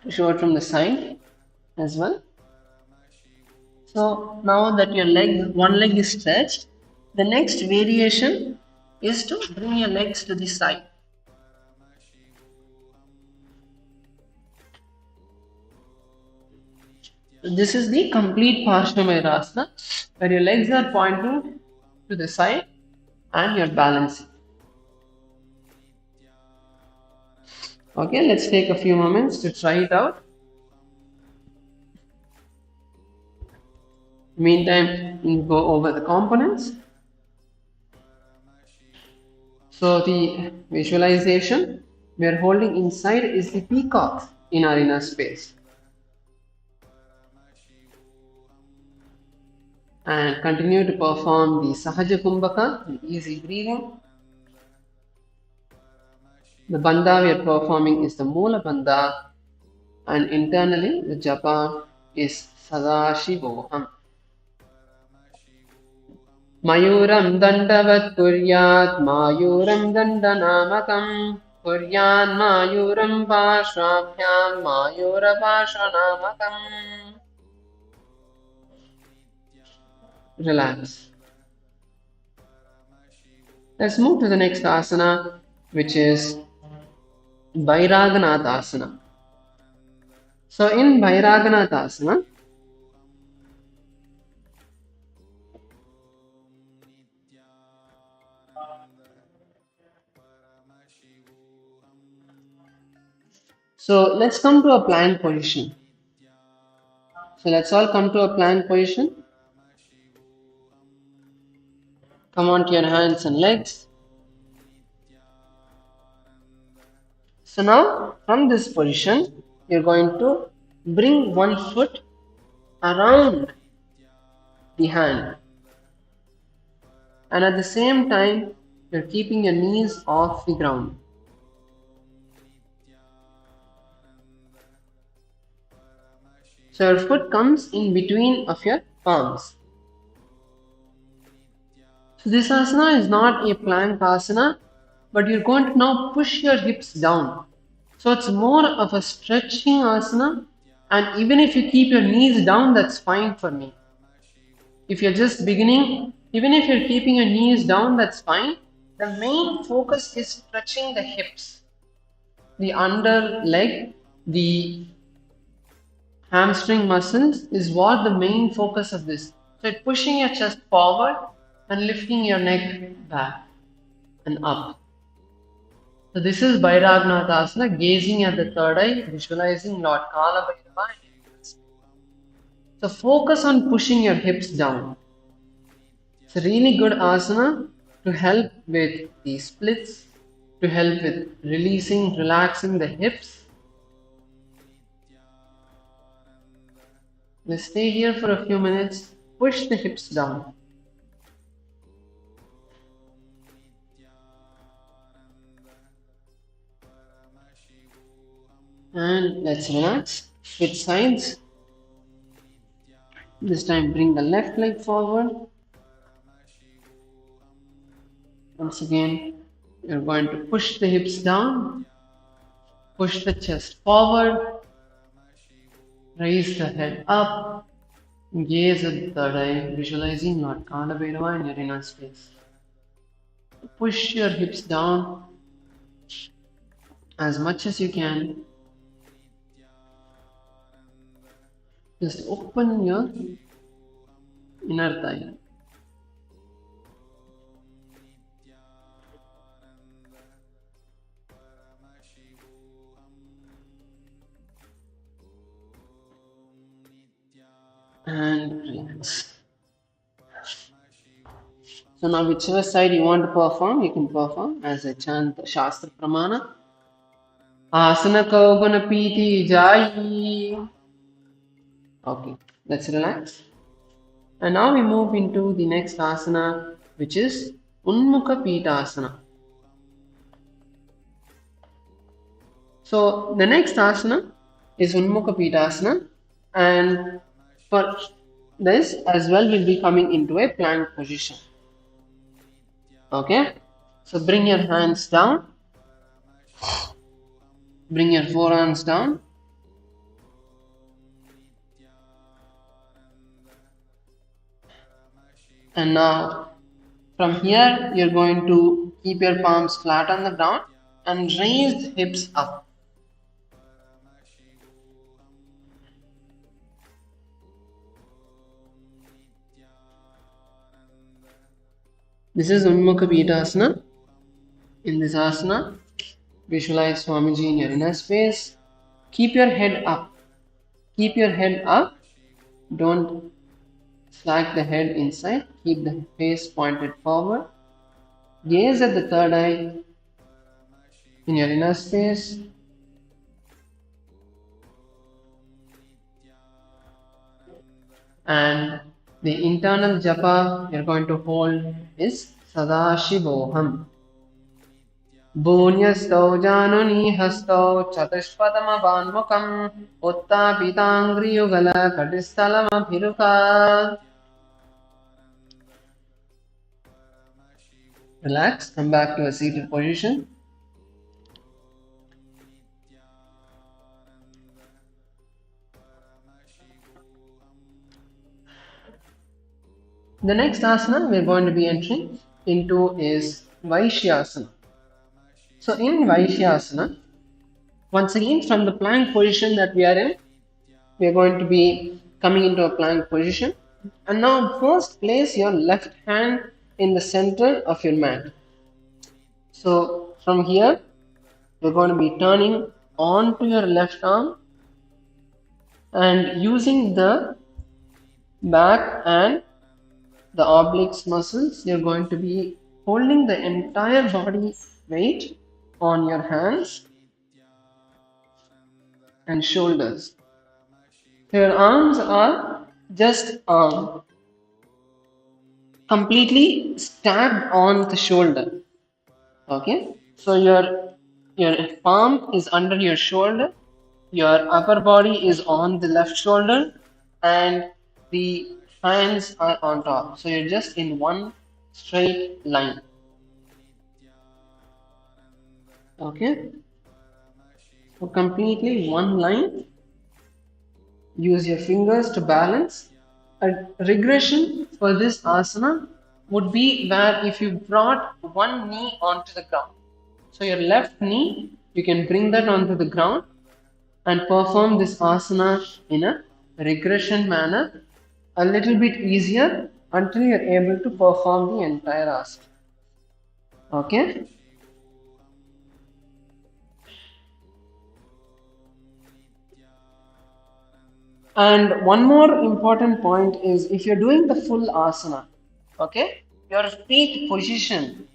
to show it from the side as well. So now that your one leg is stretched, the next variation is to bring your legs to the side. So this is the complete Parsvamayurasana, where your legs are pointing to the side and you're balancing. Okay, let's take a few moments to try it out. Meantime, we go over the components. So the visualization we are holding inside is the peacock in our inner space. And continue to perform the Sahaja Kumbhaka, the easy breathing. The bandha we are performing is the Mula bandha, and internally the japa is Sadashivoham. Mayuram dandavat kuryat mayuram dandanamakam kuryan mayuram pashvabhyam mayura pashanamakam. Relax. Let's move to the next asana, which is Vairaganathasana. So in Vairaganathasana, so let's come to a plank position. So let's all come to a plank position. Come onto your hands and legs. So now from this position, you're going to bring one foot around the hand. And at the same time, you're keeping your knees off the ground. So your foot comes in between of your palms. So this asana is not a plank asana, but you're going to now push your hips down. So it's more of a stretching asana, and even if you keep your knees down, that's fine for me. If you're just beginning, even if you're keeping your knees down, that's fine. The main focus is stretching the hips, the under leg, the hamstring muscles is what the main focus of this. So it's pushing your chest forward and lifting your neck back and up. So this is Vairaganathasana, gazing at the third eye, visualizing Lord Kala Bhairava. So focus on pushing your hips down. It's a really good asana to help with the splits, to help with releasing, relaxing the hips. Let's stay here for a few minutes, push the hips down. And let's relax. Switch sides. This time bring the left leg forward. Once again, you're going to push the hips down, push the chest forward, raise the head up, gaze at the third eye, visualizing Lord Kala Bhairava in your inner space. Push your hips down as much as you can. Just open your inner thigh. and relax. So now whichever side you want to perform, you can perform as I chant the Shastra Pramana. Asana Kaugana Piti Jayi. Okay, let's relax. And now we move into the next asana, which is Unmukha Pitasana. So the next asana is Unmukha Pitasana, and for this as well we'll be coming into a plank position. Okay, so bring your hands down, bring your forearms down, and now from here you're going to keep your palms flat on the ground and raise hips up. This is Unmukha Pitasana. In this asana, visualize Swamiji in your inner space. Keep your head up. Keep your head up. Don't slack the head inside. Keep the face pointed forward. Gaze at the third eye in your inner space. And the internal japa you're going to hold is Sadashivoham. Bunyastau januni hastau chatushpadama vanmukam uttapitangriyugala katistalam abhiruka. Relax, come back to a seated position. The next asana we're going to be entering into is Vaishyasana. So in Vaishyasana, once again from the plank position that we are in, we are going to be coming into a plank position. And now first place your left hand in the center of your mat. So from here, you're going to be turning onto your left arm and using the back and the obliques muscles, you're going to be holding the entire body weight on your hands and shoulders. Your arms are just completely stacked on the shoulder. Okay, so your palm is under your shoulder, your upper body is on the left shoulder, and the hands are on top. So you're just in one straight line. Okay, so completely one line. Use your fingers to balance. A regression for this asana would be where if you brought one knee onto the ground. So your left knee, you can bring that onto the ground and perform this asana in a regression manner, a little bit easier until you're able to perform the entire asana. Okay? And one more important point is if you're doing the full asana, okay, your feet position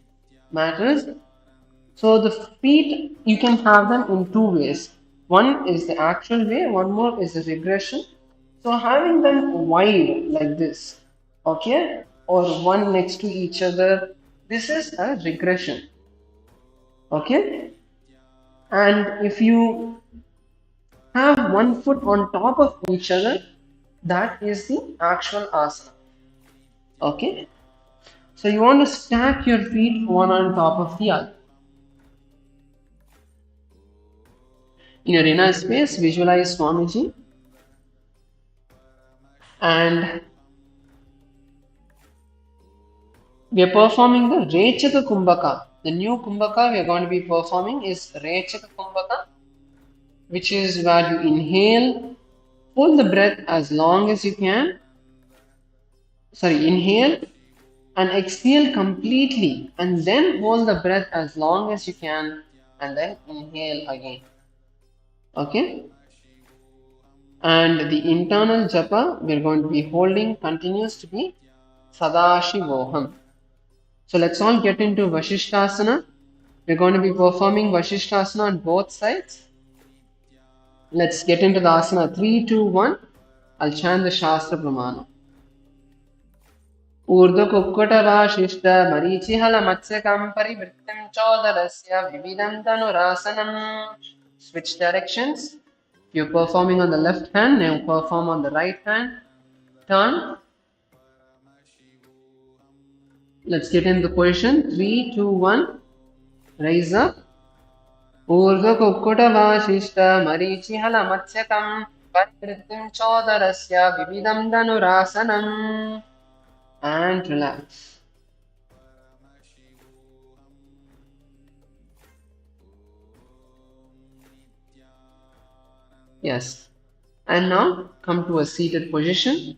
matters. So the feet, you can have them in two ways. One is the actual way, one more is the regression. So having them wide like this, okay, or one next to each other, this is a regression, okay. And if you have one foot on top of each other, that is the actual asana, okay. So you want to stack your feet one on top of the other. In your inner space, visualize Swamiji and we are performing the Rechaka Kumbhaka. The new Kumbhaka we are going to be performing is Rechaka Kumbhaka, which is where you inhale, hold the breath as long as you can. Inhale and exhale completely and then hold the breath as long as you can and then inhale again. Okay? And the internal japa we're going to be holding continues to be Sadashivoham. So let's all get into Vashishthasana. We're going to be performing Vashishthasana on both sides. Let's get into the asana. 3, 2, 1. I'll chant the Shastra Pramana. ऊर्ध्वकुक्कुटवाशिष्ठ मरीचिहलमत्स्यकं परिवृत्तिं चोदरस्य विविधं तनुरासनम्. Switch directions. If you're performing on the left hand, now perform on the right hand. Turn. Let's get in the position. 3, 2, 1. Rise up. ऊर्ध्वकुक्कुटवाशिष्ठ मरीचिहलमत्स्यकं परिवृत्तिं चोदरस्य विविधं धनुरासनम्. And relax. Yes. And now come to a seated position.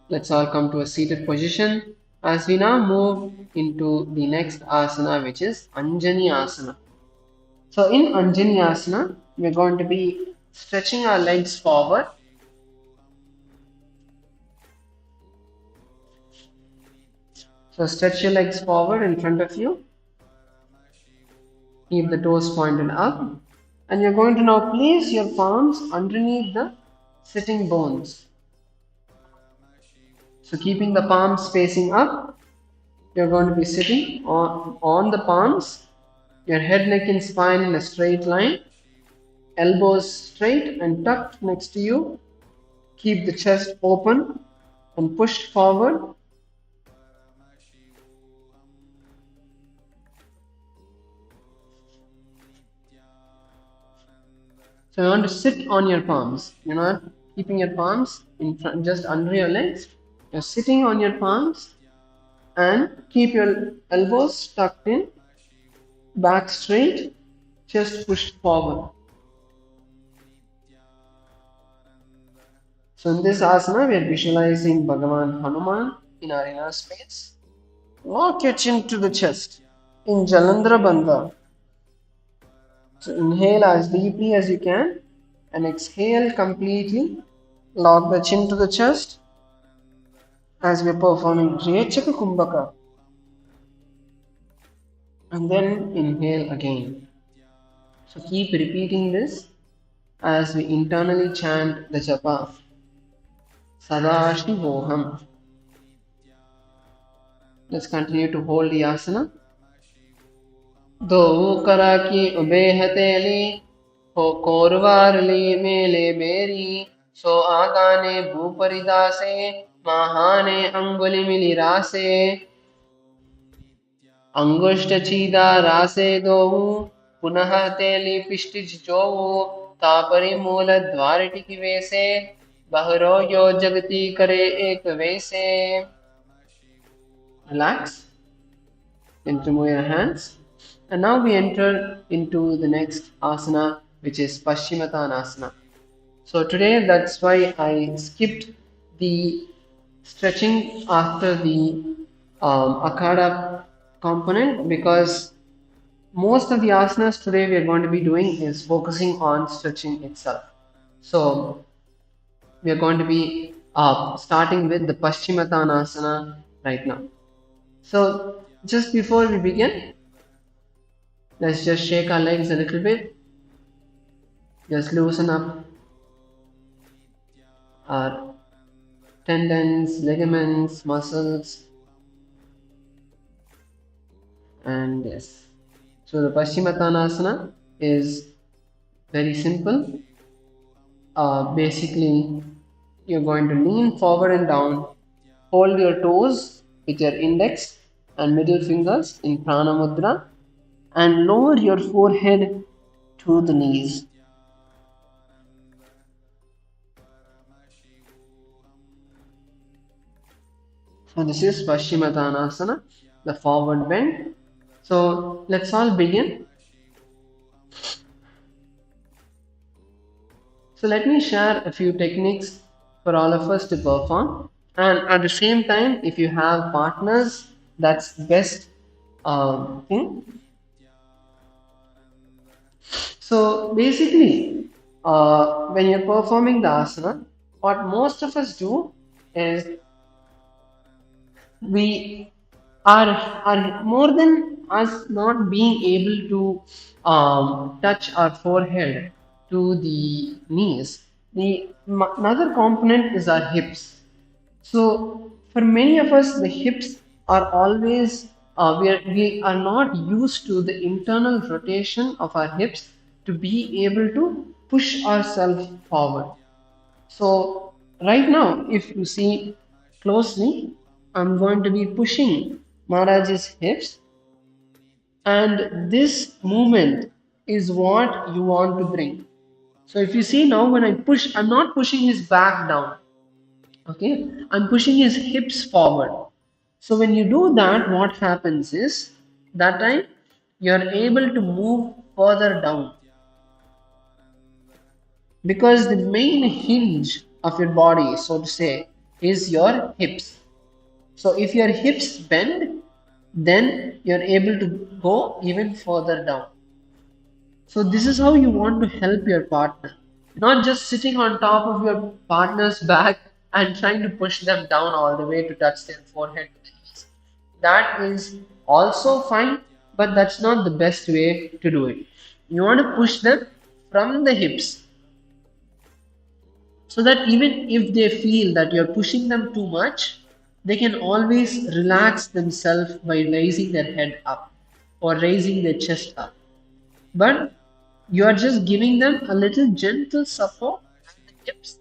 Let's all come to a seated position as we now move into the next asana, which is Anjani Asana. So in Anjani Asana, we're going to be stretching our legs forward. So stretch your legs forward in front of you. Keep the toes pointed up. And you're going to now place your palms underneath the sitting bones. So keeping the palms facing up, you're going to be sitting on the palms. Your head, neck and spine in a straight line. Elbows straight and tucked next to you. Keep the chest open and pushed forward. So you want to sit on your palms. You're not keeping your palms in front, just under your legs. You're sitting on your palms and keep your elbows tucked in, back straight, chest pushed forward. So in this asana, we are visualizing Bhagavan Hanuman in our inner space. Lock your chin to the chest in Jalandhara Bandha. So inhale as deeply as you can and exhale completely. Lock the chin to the chest as we are performing Rechaka Kumbhaka. And then inhale again. So keep repeating this as we internally chant the japa. Sadashivoham. Let's continue to hold the asana. दो करा की उबेहतेली हो कोरवारली मेले berry सो आगाने भूपरिदासे महाने अंगुलि मिली रासे अंगुष्ठ चीदा रासे दोऊ पुनः तेली पिष्टिज जोऊ तापरि मूल द्वारिटिकी वेसे बहरो यो जगती करे एक वैसे. Relax and remove your hands. And now we enter into the next asana, which is Paschimottanasana. So today, that's why I skipped the stretching after the Akhada component, because most of the asanas today we are going to be doing is focusing on stretching itself. So we are going to be starting with the Paschimottanasana right now. So just before we begin, let's just shake our legs a little bit. Just loosen up our tendons, ligaments, muscles. And yes. So the Paschimottanasana is very simple. Basically, you're going to lean forward and down, hold your toes with your index and middle fingers in Prana Mudra, and lower your forehead to the knees. So this is Paschimottanasana, the forward bend. So let's all begin. So let me share a few techniques for all of us to perform. And at the same time, if you have partners, that's the best thing. So basically, when you're performing the asana, what most of us do is we are more than us not being able to touch our forehead to the knees. Another component is our hips. So for many of us, the hips are always we are not used to the internal rotation of our hips to be able to push ourselves forward. So right now, if you see closely, I'm going to be pushing Maharaj's hips, and this movement is what you want to bring. So if you see now, when I push, I'm not pushing his back down. Okay, I'm pushing his hips forward. So when you do that, what happens is that time you're able to move further down, because the main hinge of your body, so to say, is your hips. So if your hips bend, then you're able to go even further down. So this is how you want to help your partner. Not just sitting on top of your partner's back and trying to push them down all the way to touch their forehead with the knees. That is also fine, but that's not the best way to do it. You want to push them from the hips, so that even if they feel that you're pushing them too much, they can always relax themselves by raising their head up or raising their chest up. But you are just giving them a little gentle support at the hips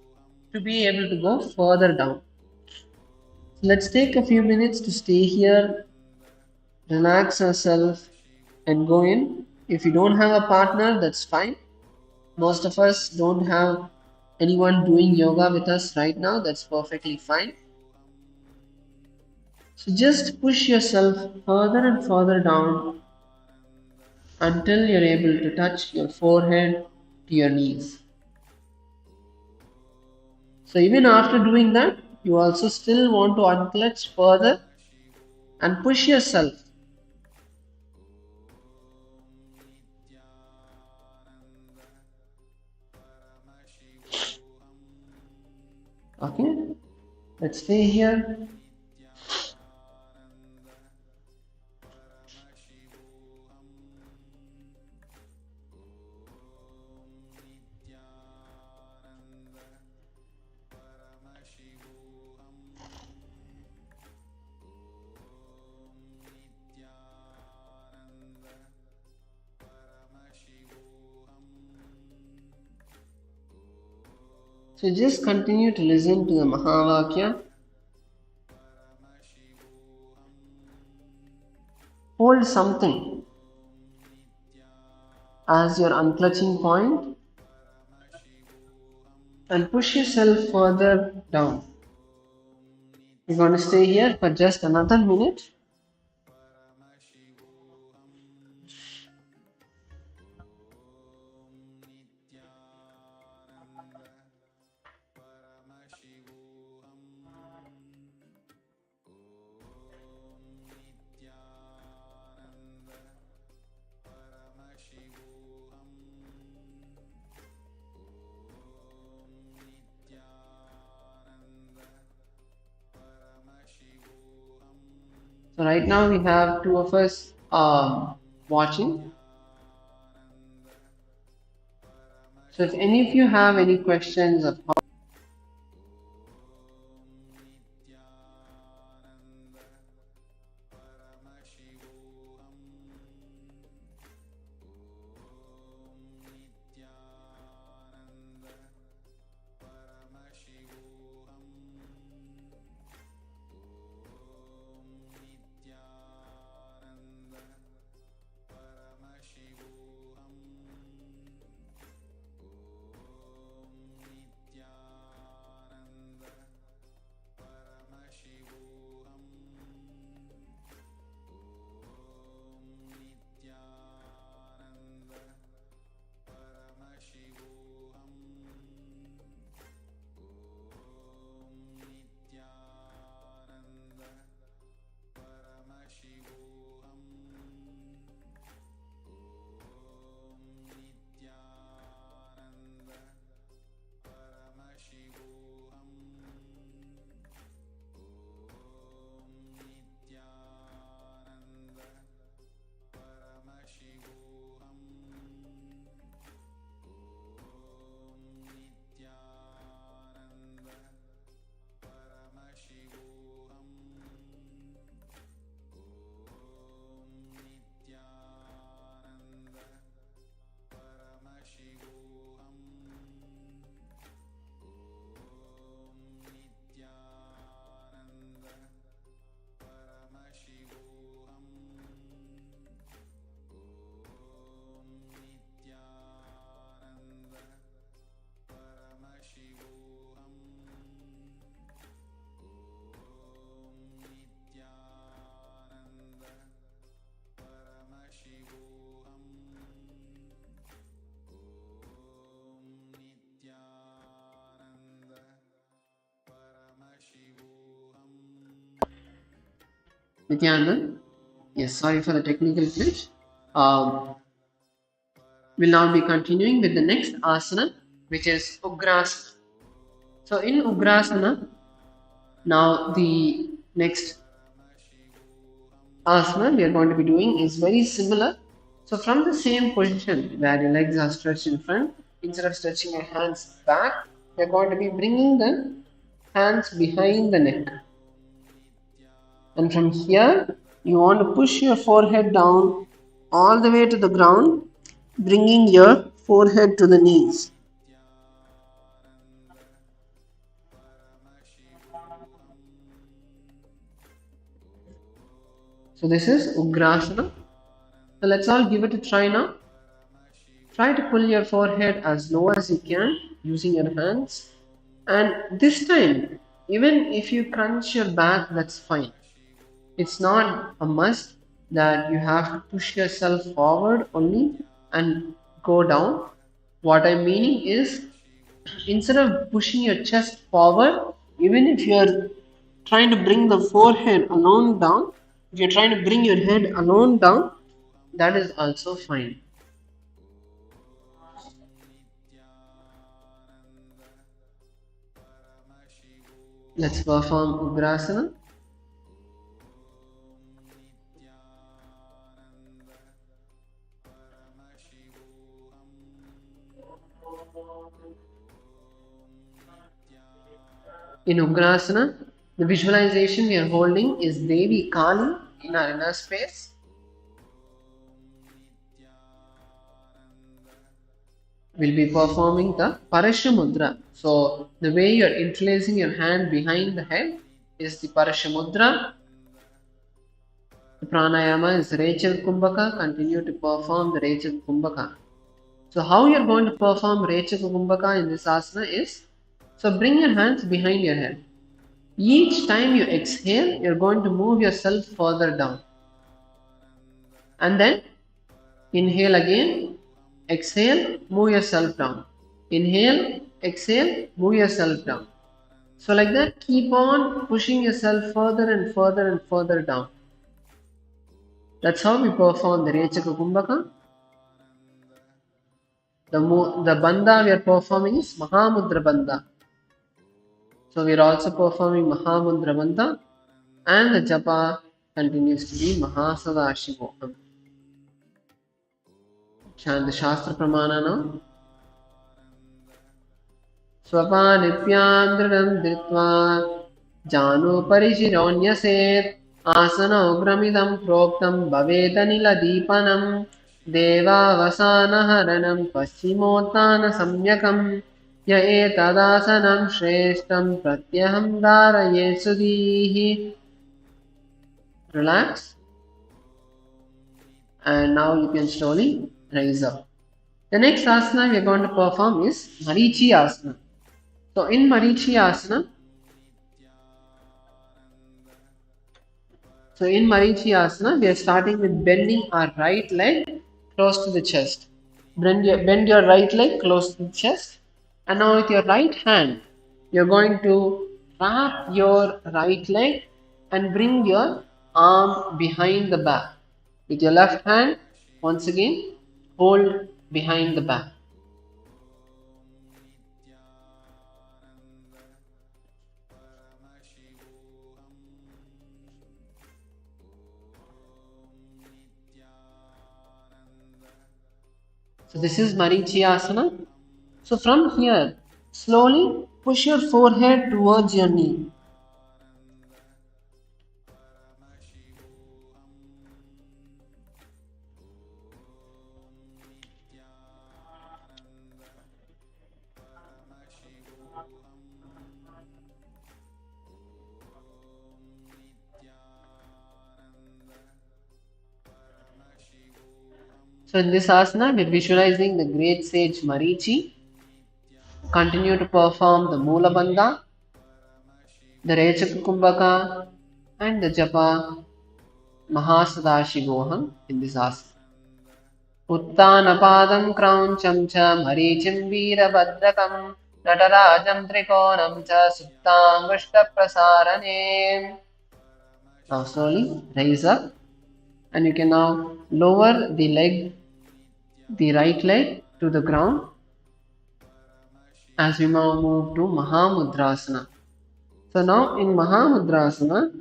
to be able to go further down. So let's take a few minutes to stay here, relax ourselves, and go in. If you don't have a partner, that's fine. Most of us don't have anyone doing yoga with us right now, that's perfectly fine. So just push yourself further and further down until you're able to touch your forehead to your knees. So even after doing that, you also still want to unclench further and push yourself. Okay, let's stay here. So just continue to listen to the Mahavakya. Hold something as your unclutching point and push yourself further down. You're going to stay here for just another minute. So right now we have two of us watching. So if any of you have any questions of how Nithyananda? Yes, sorry for the technical glitch. We'll now be continuing with the next asana, which is Ugrasana. So in Ugrasana, now the next asana we are going to be doing is very similar. So from the same position where your legs are stretched in front, instead of stretching your hands back, we are going to be bringing the hands behind the neck. And from here, you want to push your forehead down all the way to the ground, bringing your forehead to the knees. So this is Ugrasana. So let's all give it a try now. Try to pull your forehead as low as you can using your hands. And this time, even if you crunch your back, that's fine. It's not a must that you have to push yourself forward only and go down. What I'm meaning is, instead of pushing your chest forward, even if you're trying to bring the forehead alone down, if you're trying to bring your head alone down, that is also fine. Let's perform Ugrasana. In Ugrasana, the visualization we are holding is Devi Kali in our inner space. We'll be performing the Parashamudra. So the way you're interlacing your hand behind the head is the Parashamudra. The pranayama is Rachel Kumbhaka. Continue to perform the Rachel Kumbhaka. So how you're going to perform Rachel Kumbhaka in this asana is, so bring your hands behind your head. Each time you exhale, you're going to move yourself further down. And then inhale again, exhale, move yourself down. Inhale, exhale, move yourself down. So like that, keep on pushing yourself further and further and further down. That's how we perform the Rechaka Kumbhaka. The bandha we are performing is Mahamudra bandha. So we are also performing Mahamudra bandha, and the japa continues to be Mahasadashivoham. Chant the Shastra Pramana now. Swapanipyam dridam dhritva jano parishironyaseth asana ugramidam proktam bhavedanila deepanam devavasana haranam paschimotana samyakam ya etadasanam shreshtam pratyaham dharaye sudhihi. Relax, and now you can slowly rise up. The next asana we are going to perform is Marichi asana. So in Marichi asana, we are starting with bending our right leg close to the chest. Bend your right leg close to the chest, and now with your right hand, you're going to wrap your right leg and bring your arm behind the back. With your left hand, once again, hold behind the back. So this is Marichi asana. So from here, slowly push your forehead towards your knee. So in this asana, we are visualizing the great sage Marichi. Continue to perform the Mula Bandha, the Rechaka Kumbhaka, and the Japa Mahasadashivoham in this asana. Uttanapadam Krauncham cha Marichim Veerabhadrakam Natarajam Trikonam cha Suptangushta Prasarane. Now slowly raise up, and you can now lower the right leg to the ground as we now move to Mahamudrasana. So now in Mahamudrasana,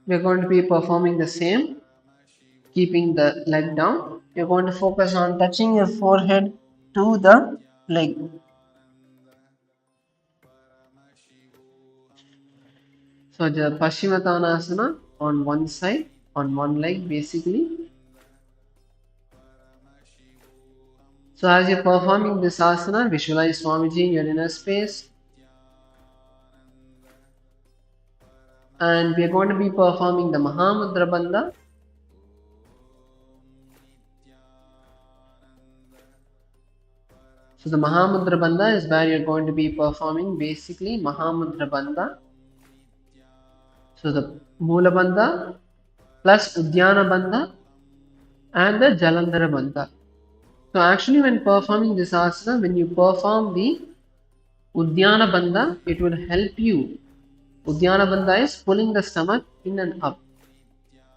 we are going to be performing the same, keeping the leg down. You're going to focus on touching your forehead to the leg. So the Paschimottanasana on one side, on one leg basically. So as you're performing this asana, visualize Swamiji in your inner space. And we are going to be performing the Mahamudra Bandha. So the Mahamudra Bandha is where you're going to be performing basically Mahamudra Bandha. So the Mula Bandha plus Udyana Bandha and the Jalandhara Bandha. So actually when performing this asana, when you perform the Udyana Bandha, it will help you. Udyana Bandha is pulling the stomach in and up.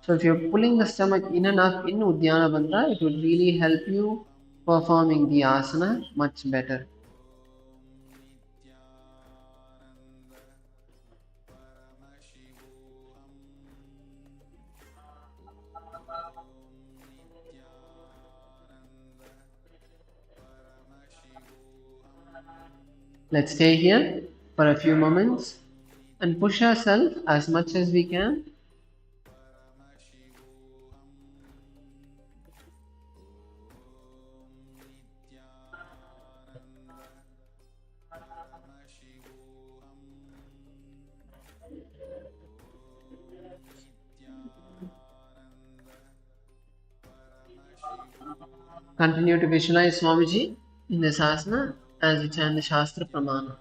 So if you're pulling the stomach in and up in Udyana Bandha, it will really help you performing the asana much better. Let's stay here for a few moments and push ourselves as much as we can. Continue to visualize Swamiji in this asana as we chant the Shastra Pramana.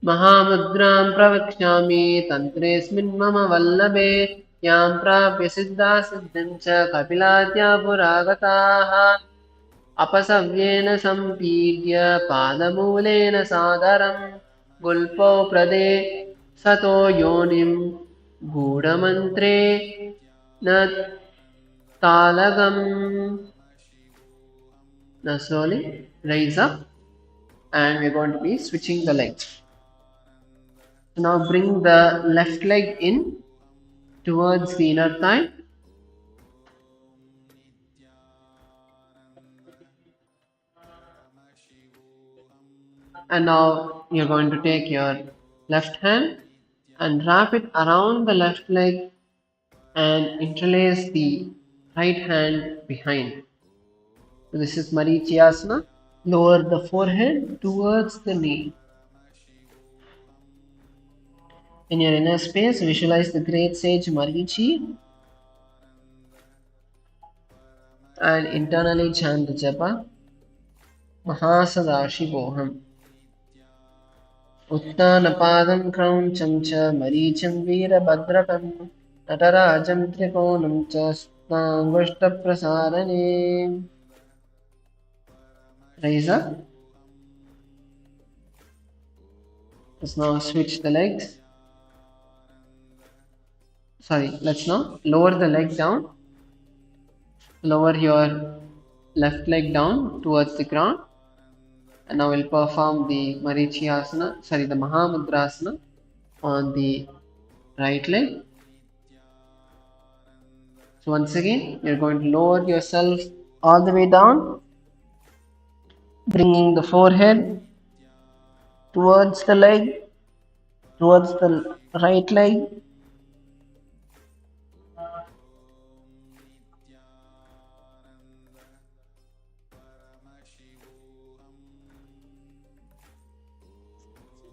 Mahamudram pravakshami tantresmin mama vallabhe yam prapya siddha siddhim cha kapilatya puragataha apasavyena sampidya padamulena sadaram gulpo prade sato yonim gudhamantre nat talagam. Now slowly raise up and we're going to be switching the legs. So now bring the left leg in towards the inner thigh. And now you're going to take your left hand and wrap it around the left leg and interlace the right hand behind. So this is Marichyasana. Lower the forehead towards the knee. In your inner space, visualize the great sage Marichi and internally chant the japa Mahasadashivoham. Uttanapadam krauncham cha maricham veerabhadrakam natarajam trikonam cha stangushta prasadane. Raise up. Let's now switch the legs. Let's now lower the leg down. Lower your left leg down towards the ground. And now we'll perform the the Mahamudrasana on the right leg. So once again, you're going to lower yourself all the way down, bringing the forehead towards the leg, towards the right leg.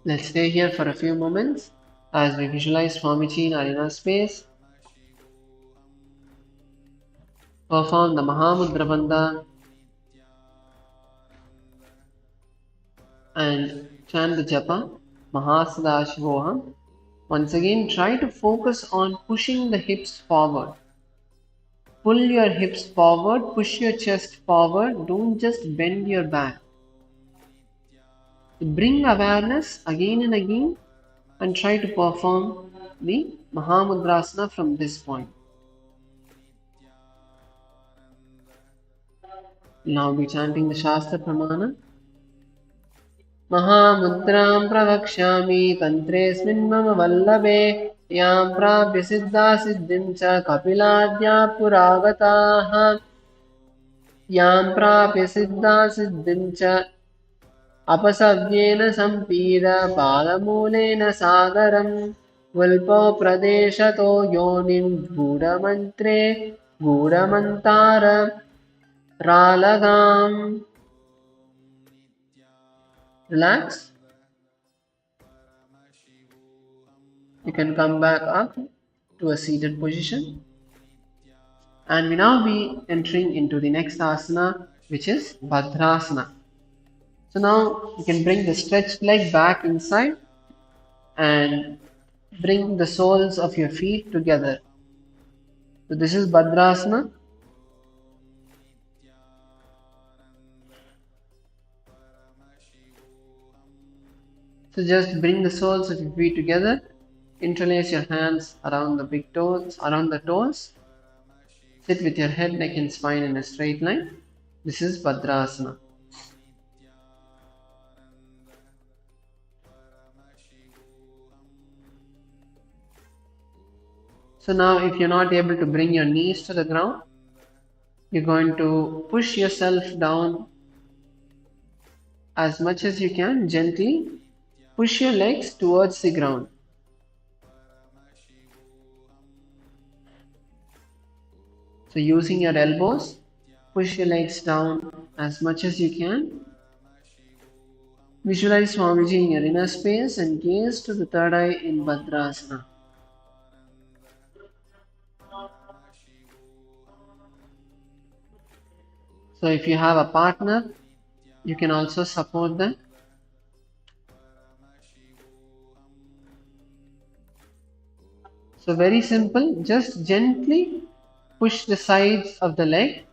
Let's stay here for a few moments as we visualize Swamiji in our inner space. Perform the Mahamudra Bandha and chant the japa Mahasadashivoham. Once again, try to focus on pushing the hips forward. Pull your hips forward, push your chest forward, don't just bend your back. Bring awareness again and again and try to perform the Mahamudrasana from this point. Now be chanting the Shastra Pramana. Mahamudram pravakshami tantresmin mama vallabhe yam prapya siddha siddhim cha kapiladya puragataha yam prapya siddha siddhim cha अपसव्येन सम्पीड पादमूलेन सागरं वल्पो प्रदेशतो योनिं गूढमन्त्रे गूढमन्तार रालगाम्. Relax. You can come back up to a seated position. And we now be entering into the next asana, which is Bhadrasana. So now you can bring the stretched leg back inside and bring the soles of your feet together. So this is Bhadrasana. So just bring the soles of your feet together, interlace your hands around the big toes, around the toes. Sit with your head, neck and spine in a straight line. This is Bhadrasana. So now if you're not able to bring your knees to the ground, you're going to push yourself down as much as you can, gently. Push your legs towards the ground. So using your elbows, push your legs down as much as you can. Visualize Swamiji in your inner space and gaze to the third eye in Bhadrasana. So if you have a partner, you can also support them. So very simple, just gently push the sides of the leg.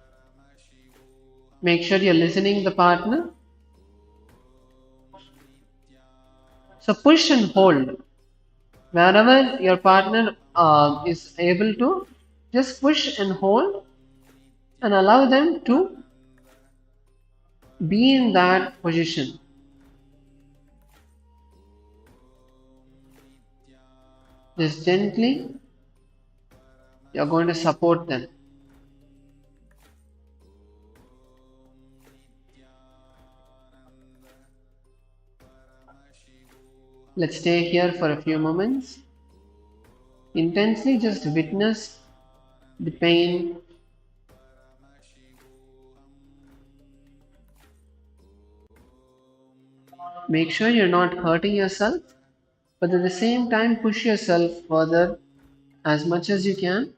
Make sure you're listening to the partner. So push and hold. Wherever your partner is able to, just push and hold and allow them to be in that position. Just gently, you're going to support them. Let's stay here for a few moments. Intensely just witness the pain. Make sure you're not hurting yourself, but at the same time push yourself further as much as you can.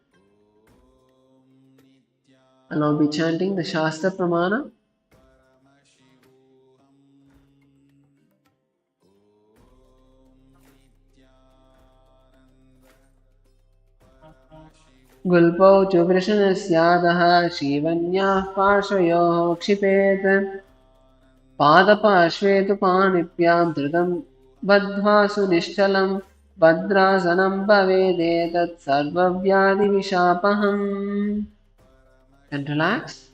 And I'll be chanting the Shastra Pramana. Gulpau Chuvrishanasyadaha Shivanyah Parshvayoh Kshipet Padapashvetu Panipyam Dhridam Badhvasu Nishchalam Bhadrasanam Bhavedetat Sarvavyadi Vishapaham. And relax.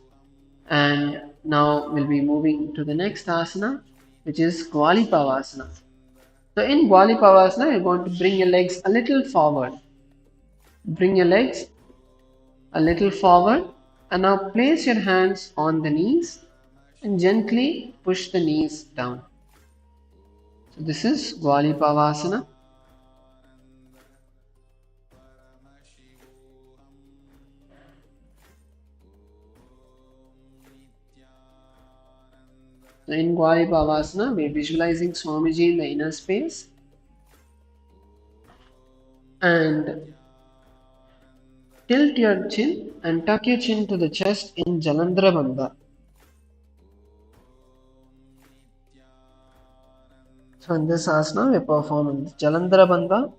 And now we'll be moving to the next asana, which is Gwalipavasana. So in Gwalipavasana, you're going to bring your legs a little forward. Bring your legs a little forward and now place your hands on the knees and gently push the knees down. So this is Gwalipavasana. So in Gwalipavasana, we're visualizing Swamiji in the inner space and tilt your chin and tuck your chin to the chest in Jalandhara Bandha. So in this asana, we perform Jalandhara Bandha,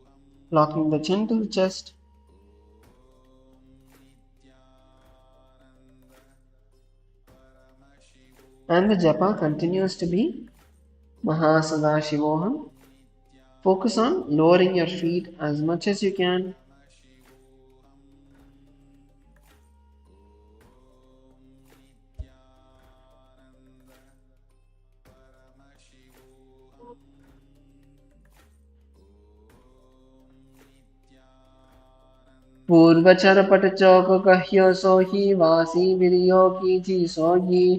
locking the chin to the chest. And the japa continues to be Mahasadashivoham. Focus on lowering your feet as much as you can. पूर्वचर पट चौक कह्यो सोही वासी विरियो की जी सोगी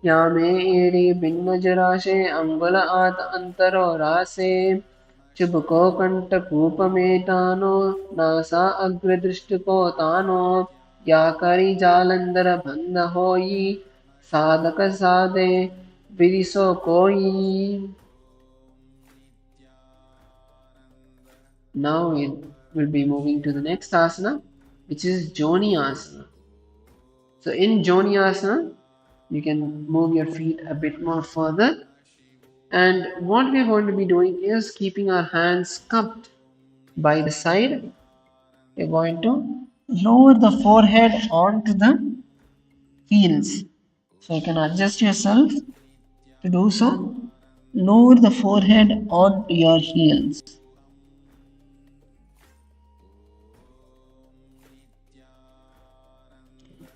यामे एड़ी भिन्न जराशे अंगुल आत अंतरो रासे चुबको कंठ कूप में तानो नासा अग्र दृष्ट को तानो या करी जालंधर बंद होई साधक साधे विरिसो कोई. Now we will be moving to the next asana, which is Joni asana. So in Joni asana, you can move your feet a bit more further. And what we're going to be doing is keeping our hands cupped by the side. We're going to lower the forehead onto the heels. So you can adjust yourself to do so. Lower the forehead onto your heels.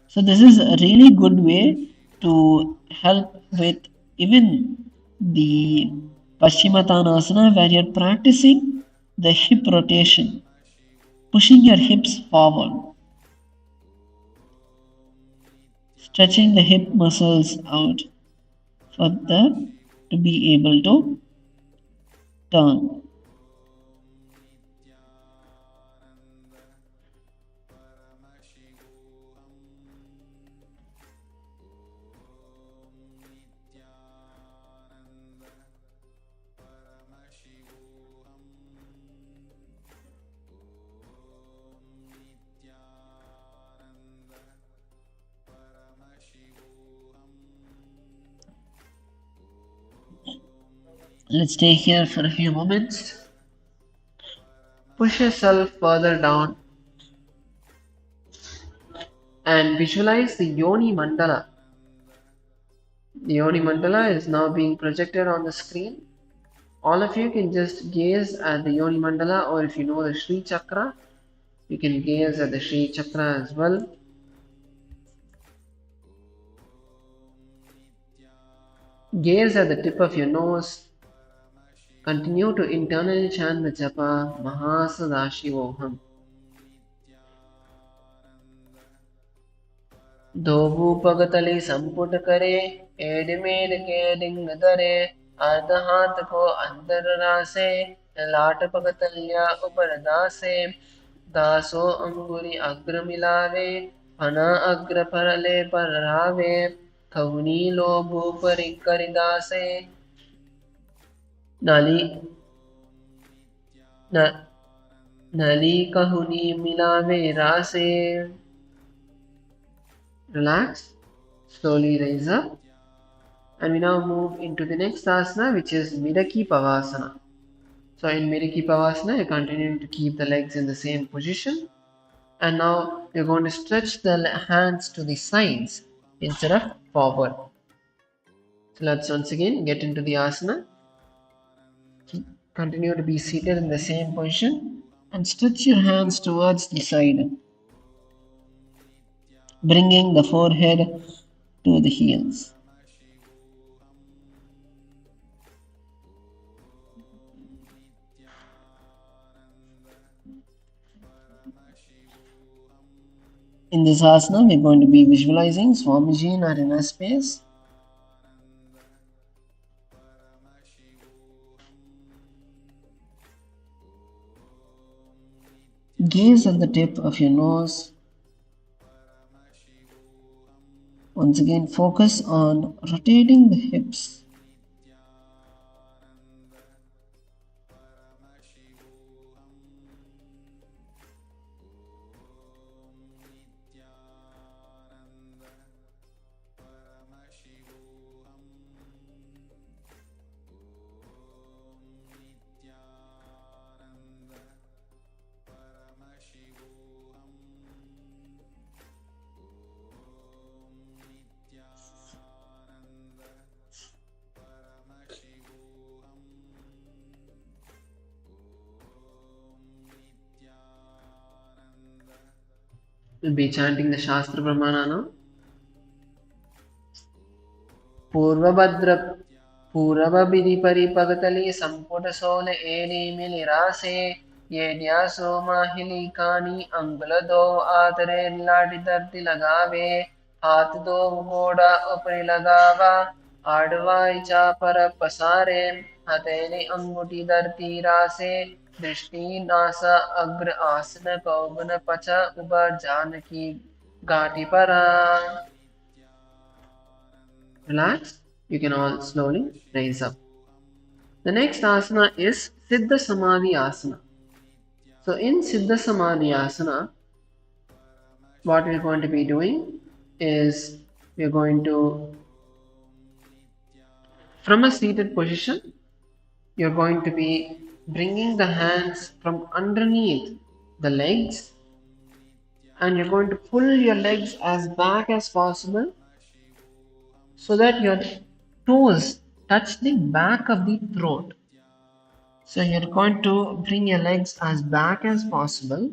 So this is a really good way to help with even the Paschimottanasana where you're practicing the hip rotation, pushing your hips forward, stretching the hip muscles out further to be able to turn. Let's stay here for a few moments. Push yourself further down and visualize the Yoni Mandala. The Yoni Mandala is now being projected on the screen. All of you can just gaze at the Yoni Mandala, or if you know the Sri Chakra, you can gaze at the Sri Chakra as well. Gaze at the tip of your nose. Continue to internally chant the japa Mahasadashivoham. धोबू पगतली संपुट करे एडमेड के डिंग धरे अर्ध हाथ को अंदर रासे लाट पगतल्या ऊपर दासे दासो अंगुरी अग्र मिलावे फना अग्र परले पर रावे खवनी लोभू परि करिदासे नाली नली कहुनी मिलावे रासे. Relax, slowly raise up, and we now move into the next asana, which is Midaki Pavasana. So in Midaki Pavasana, you're continuing to keep the legs in the same position, and now you're going to stretch the hands to the sides instead of forward. So let's once again get into the asana. Continue to be seated in the same position and stretch your hands towards the side, bringing the forehead to the heels. In this asana, we're going to be visualizing Swamiji in our inner space. Gaze at the tip of your nose. Once again, focus on rotating the hips. We'll be chanting the Shastra Brahmana now. पूर्वभद्र पूरवभिरिपरिपगतली सम्पुटसोल एलिमिलिरासे येड्यासो माहिलिकानि अंगुलदो आतरेर्लाडिदर्ति लगावे हाथ दो घोड़ा ऊपरी लगावा आडवाई chopper पसारे हथेली अंगूठी धरती रासे दृष्टि नासा अग्र आसन कौगन पच उबर जानकी घाटी परा. Relax. You can all slowly raise up. The next asana is Siddha Samadhi Asana. So in Siddha Samadhi Asana, what we're going to be doing is we're going to, from a seated position, you're going to be bringing the hands from underneath the legs, and you're going to pull your legs as back as possible so that your toes touch the back of the throat. So you're going to bring your legs as back as possible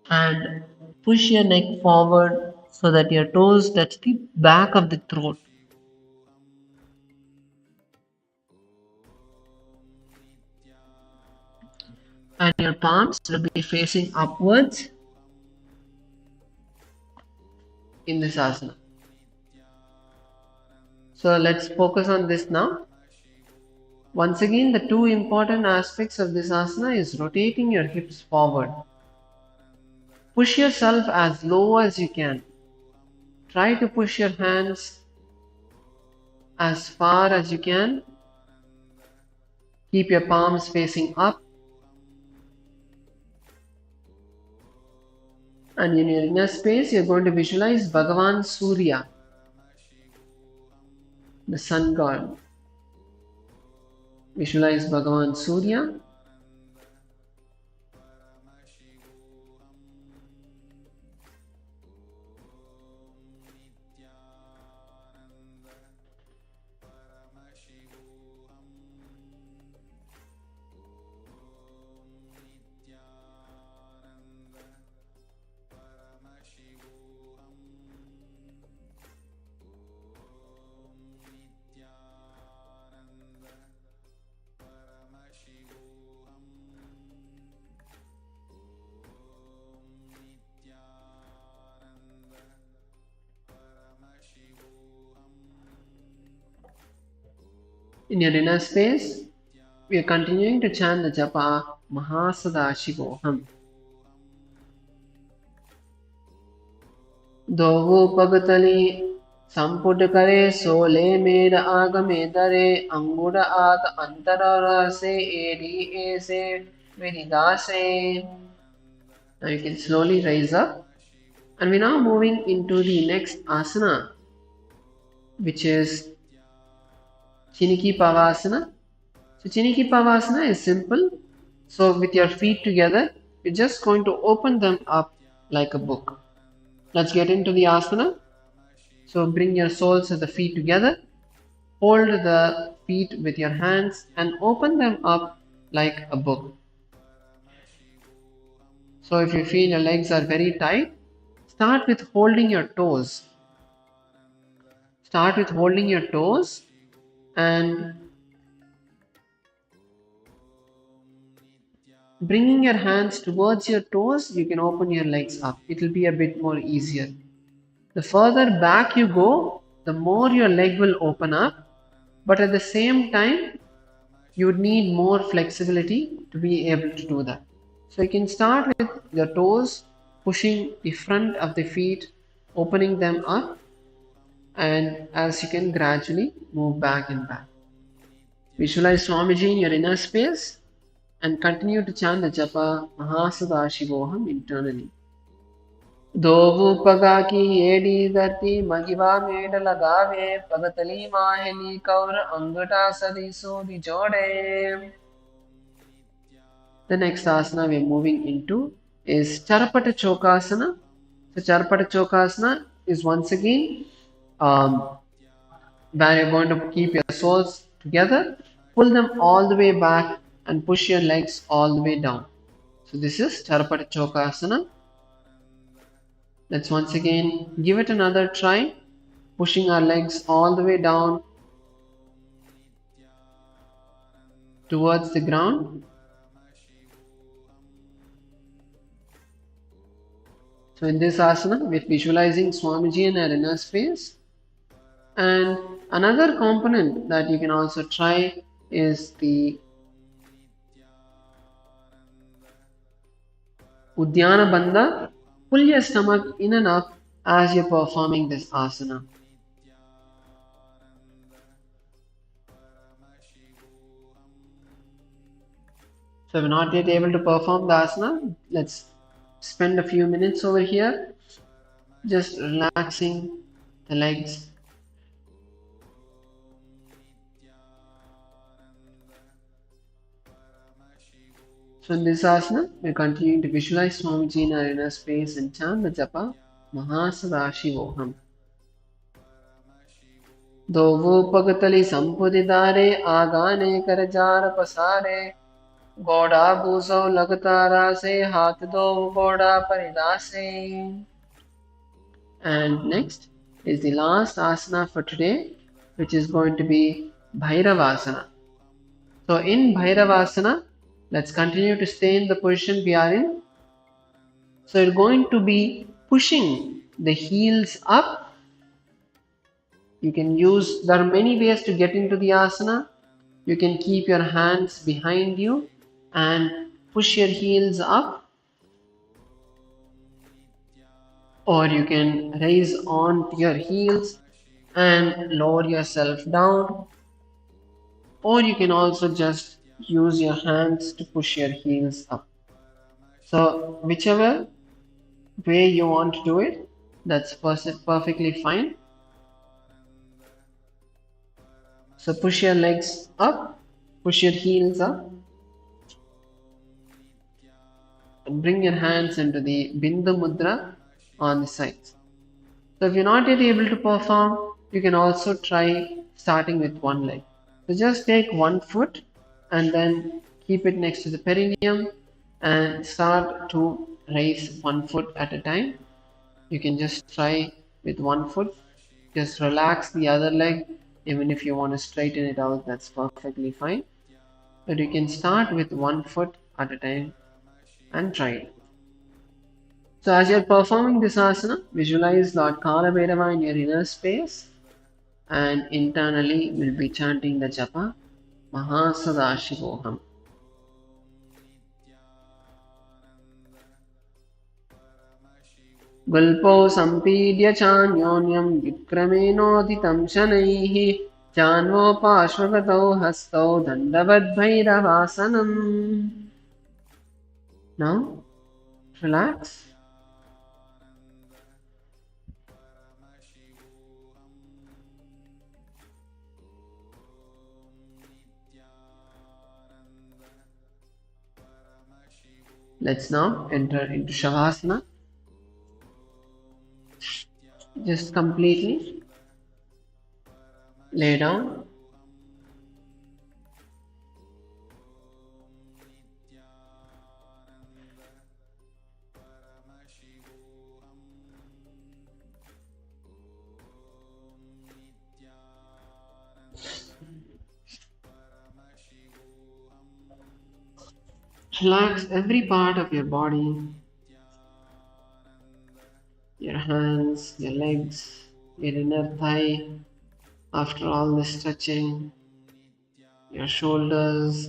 and push your neck forward so that your toes touch the back of the throat. And your palms will be facing upwards in this asana. So let's focus on this now. Once again, the two important aspects of this asana is rotating your hips forward. Push yourself as low as you can. Try to push your hands as far as you can. Keep your palms facing up. And in your inner space, you're going to visualize Bhagavan Surya, the sun god. Visualize Bhagavan Surya. In your inner space, we are continuing to chant the japa Mahasadashivoham. Dovu pagatali samputa kare sole mera agame dare anguda at antara se eri ese viridase. Now you can slowly rise up, and we're now moving into the next asana, which is Chiniki Pavasana. So Chiniki Pavasana is simple. So with your feet together, you're just going to open them up like a book. Let's get into the asana. So bring your soles of the feet together. Hold the feet with your hands and open them up like a book. So if you feel your legs are very tight, start with holding your toes. Start with holding your toes and bringing your hands towards your toes. You can open your legs up. It will be a bit more easier. The further back you go, the more your leg will open up, but at the same time, you would need more flexibility to be able to do that. So you can start with your toes, pushing the front of the feet, opening them up, and as you can gradually move back and back. Visualize Swamiji in your inner space and continue to chant the japa Mahasadashivoham internally. Dovu pagaki edi dati magiva med lagave pagatali maheli kaur angata sadiso di jode. The next asana we are moving into is Charapata Chokasana. So Charapata Chokasana is once again where you're going to keep your soles together, pull them all the way back and push your legs all the way down. So this is Charapata Chokasana. Let's once again give it another try, pushing our legs all the way down towards the ground. So in this asana, we're visualizing Swamiji in our inner space. And another component that you can also try is the Uddiyana Bandha. Pull your stomach in and up as you're performing this asana. So if you're not yet able to perform the asana, let's spend a few minutes over here just relaxing the legs. So in this asana, we're continuing to visualize Swamiji in our inner space and chant the japa Mahavakya. Dovo pagatali sampudidare agane karajar pasare Goda buzo lagatara se hath do goda paridase. And next is the last asana for today, which is going to be Bhairavasana. So in Bhairavasana, let's continue to stay in the position we are in. So you're going to be pushing the heels up. You can use, there are many ways to get into the asana. You can keep your hands behind you and push your heels up, or you can raise on to your heels and lower yourself down, or you can also just use your hands to push your heels up. So whichever way you want to do it, that's perfectly fine. So push your legs up, push your heels up, and bring your hands into the Bindu Mudra on the sides. So if you're not yet able to perform, you can also try starting with one leg. So just take one foot and then keep it next to the perineum and start to raise one foot at a time. You can just try with one foot. Just relax the other leg. Even if you want to straighten it out, that's perfectly fine. But you can start with one foot at a time and try it. So as you're performing this asana, visualize Lord Kala Bhairava in your inner space, and internally we'll be chanting the japa Mahasadashivoham. Gulpo sampidya chanyonyam vikramenoditam shanaihi chanvo pashvagato hasto dandavad bhairavasanam. Now relax. Let's now enter into Shavasana. Just completely lay down. Relax every part of your body, your hands, your legs, your inner thigh. After all this stretching, your shoulders,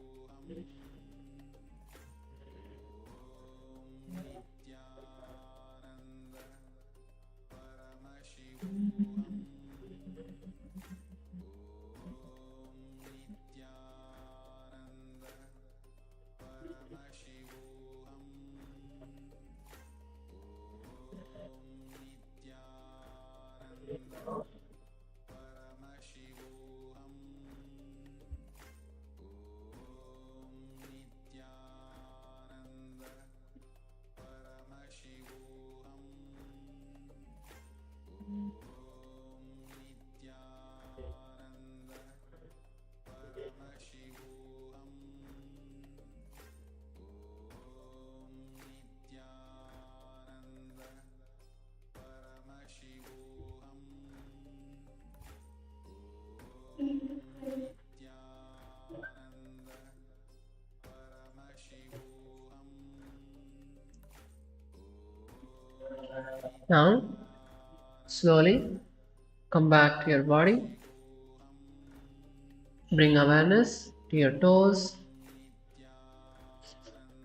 Now, slowly come back to your body. Bring awareness to your toes.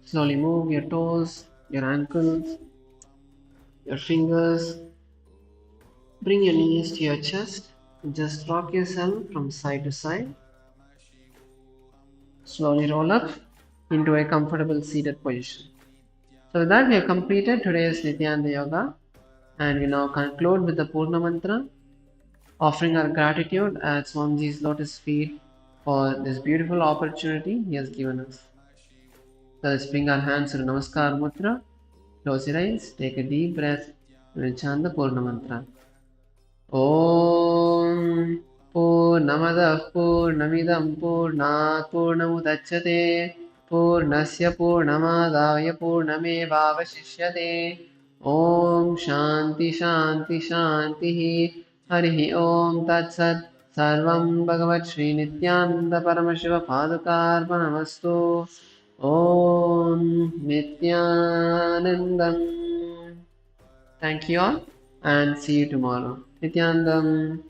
Slowly move your toes, your ankles, your fingers. Bring your knees to your chest. Just rock yourself from side to side. Slowly roll up into a comfortable seated position. So with that, we have completed today's Nithyananda Yoga, and we now conclude with the Purna Mantra, offering our gratitude at Swamiji's lotus feet for this beautiful opportunity he has given us. So let's bring our hands to the Namaskar Mudra, close your eyes, take a deep breath, and we'll chant the Purna Mantra. Om Purnamadah Purnamidam Purnat Purnamudachyate Purnasya Purnamadaya Purnamevavashishyate Om Shanti Shanti Shanti Harihi Om Tat Sat Sarvam Bhagavat Shri Nithyananda Paramashiva Padukarpanamastu Om Nithyanandam. Thank you all and see you tomorrow. Nithyanandam.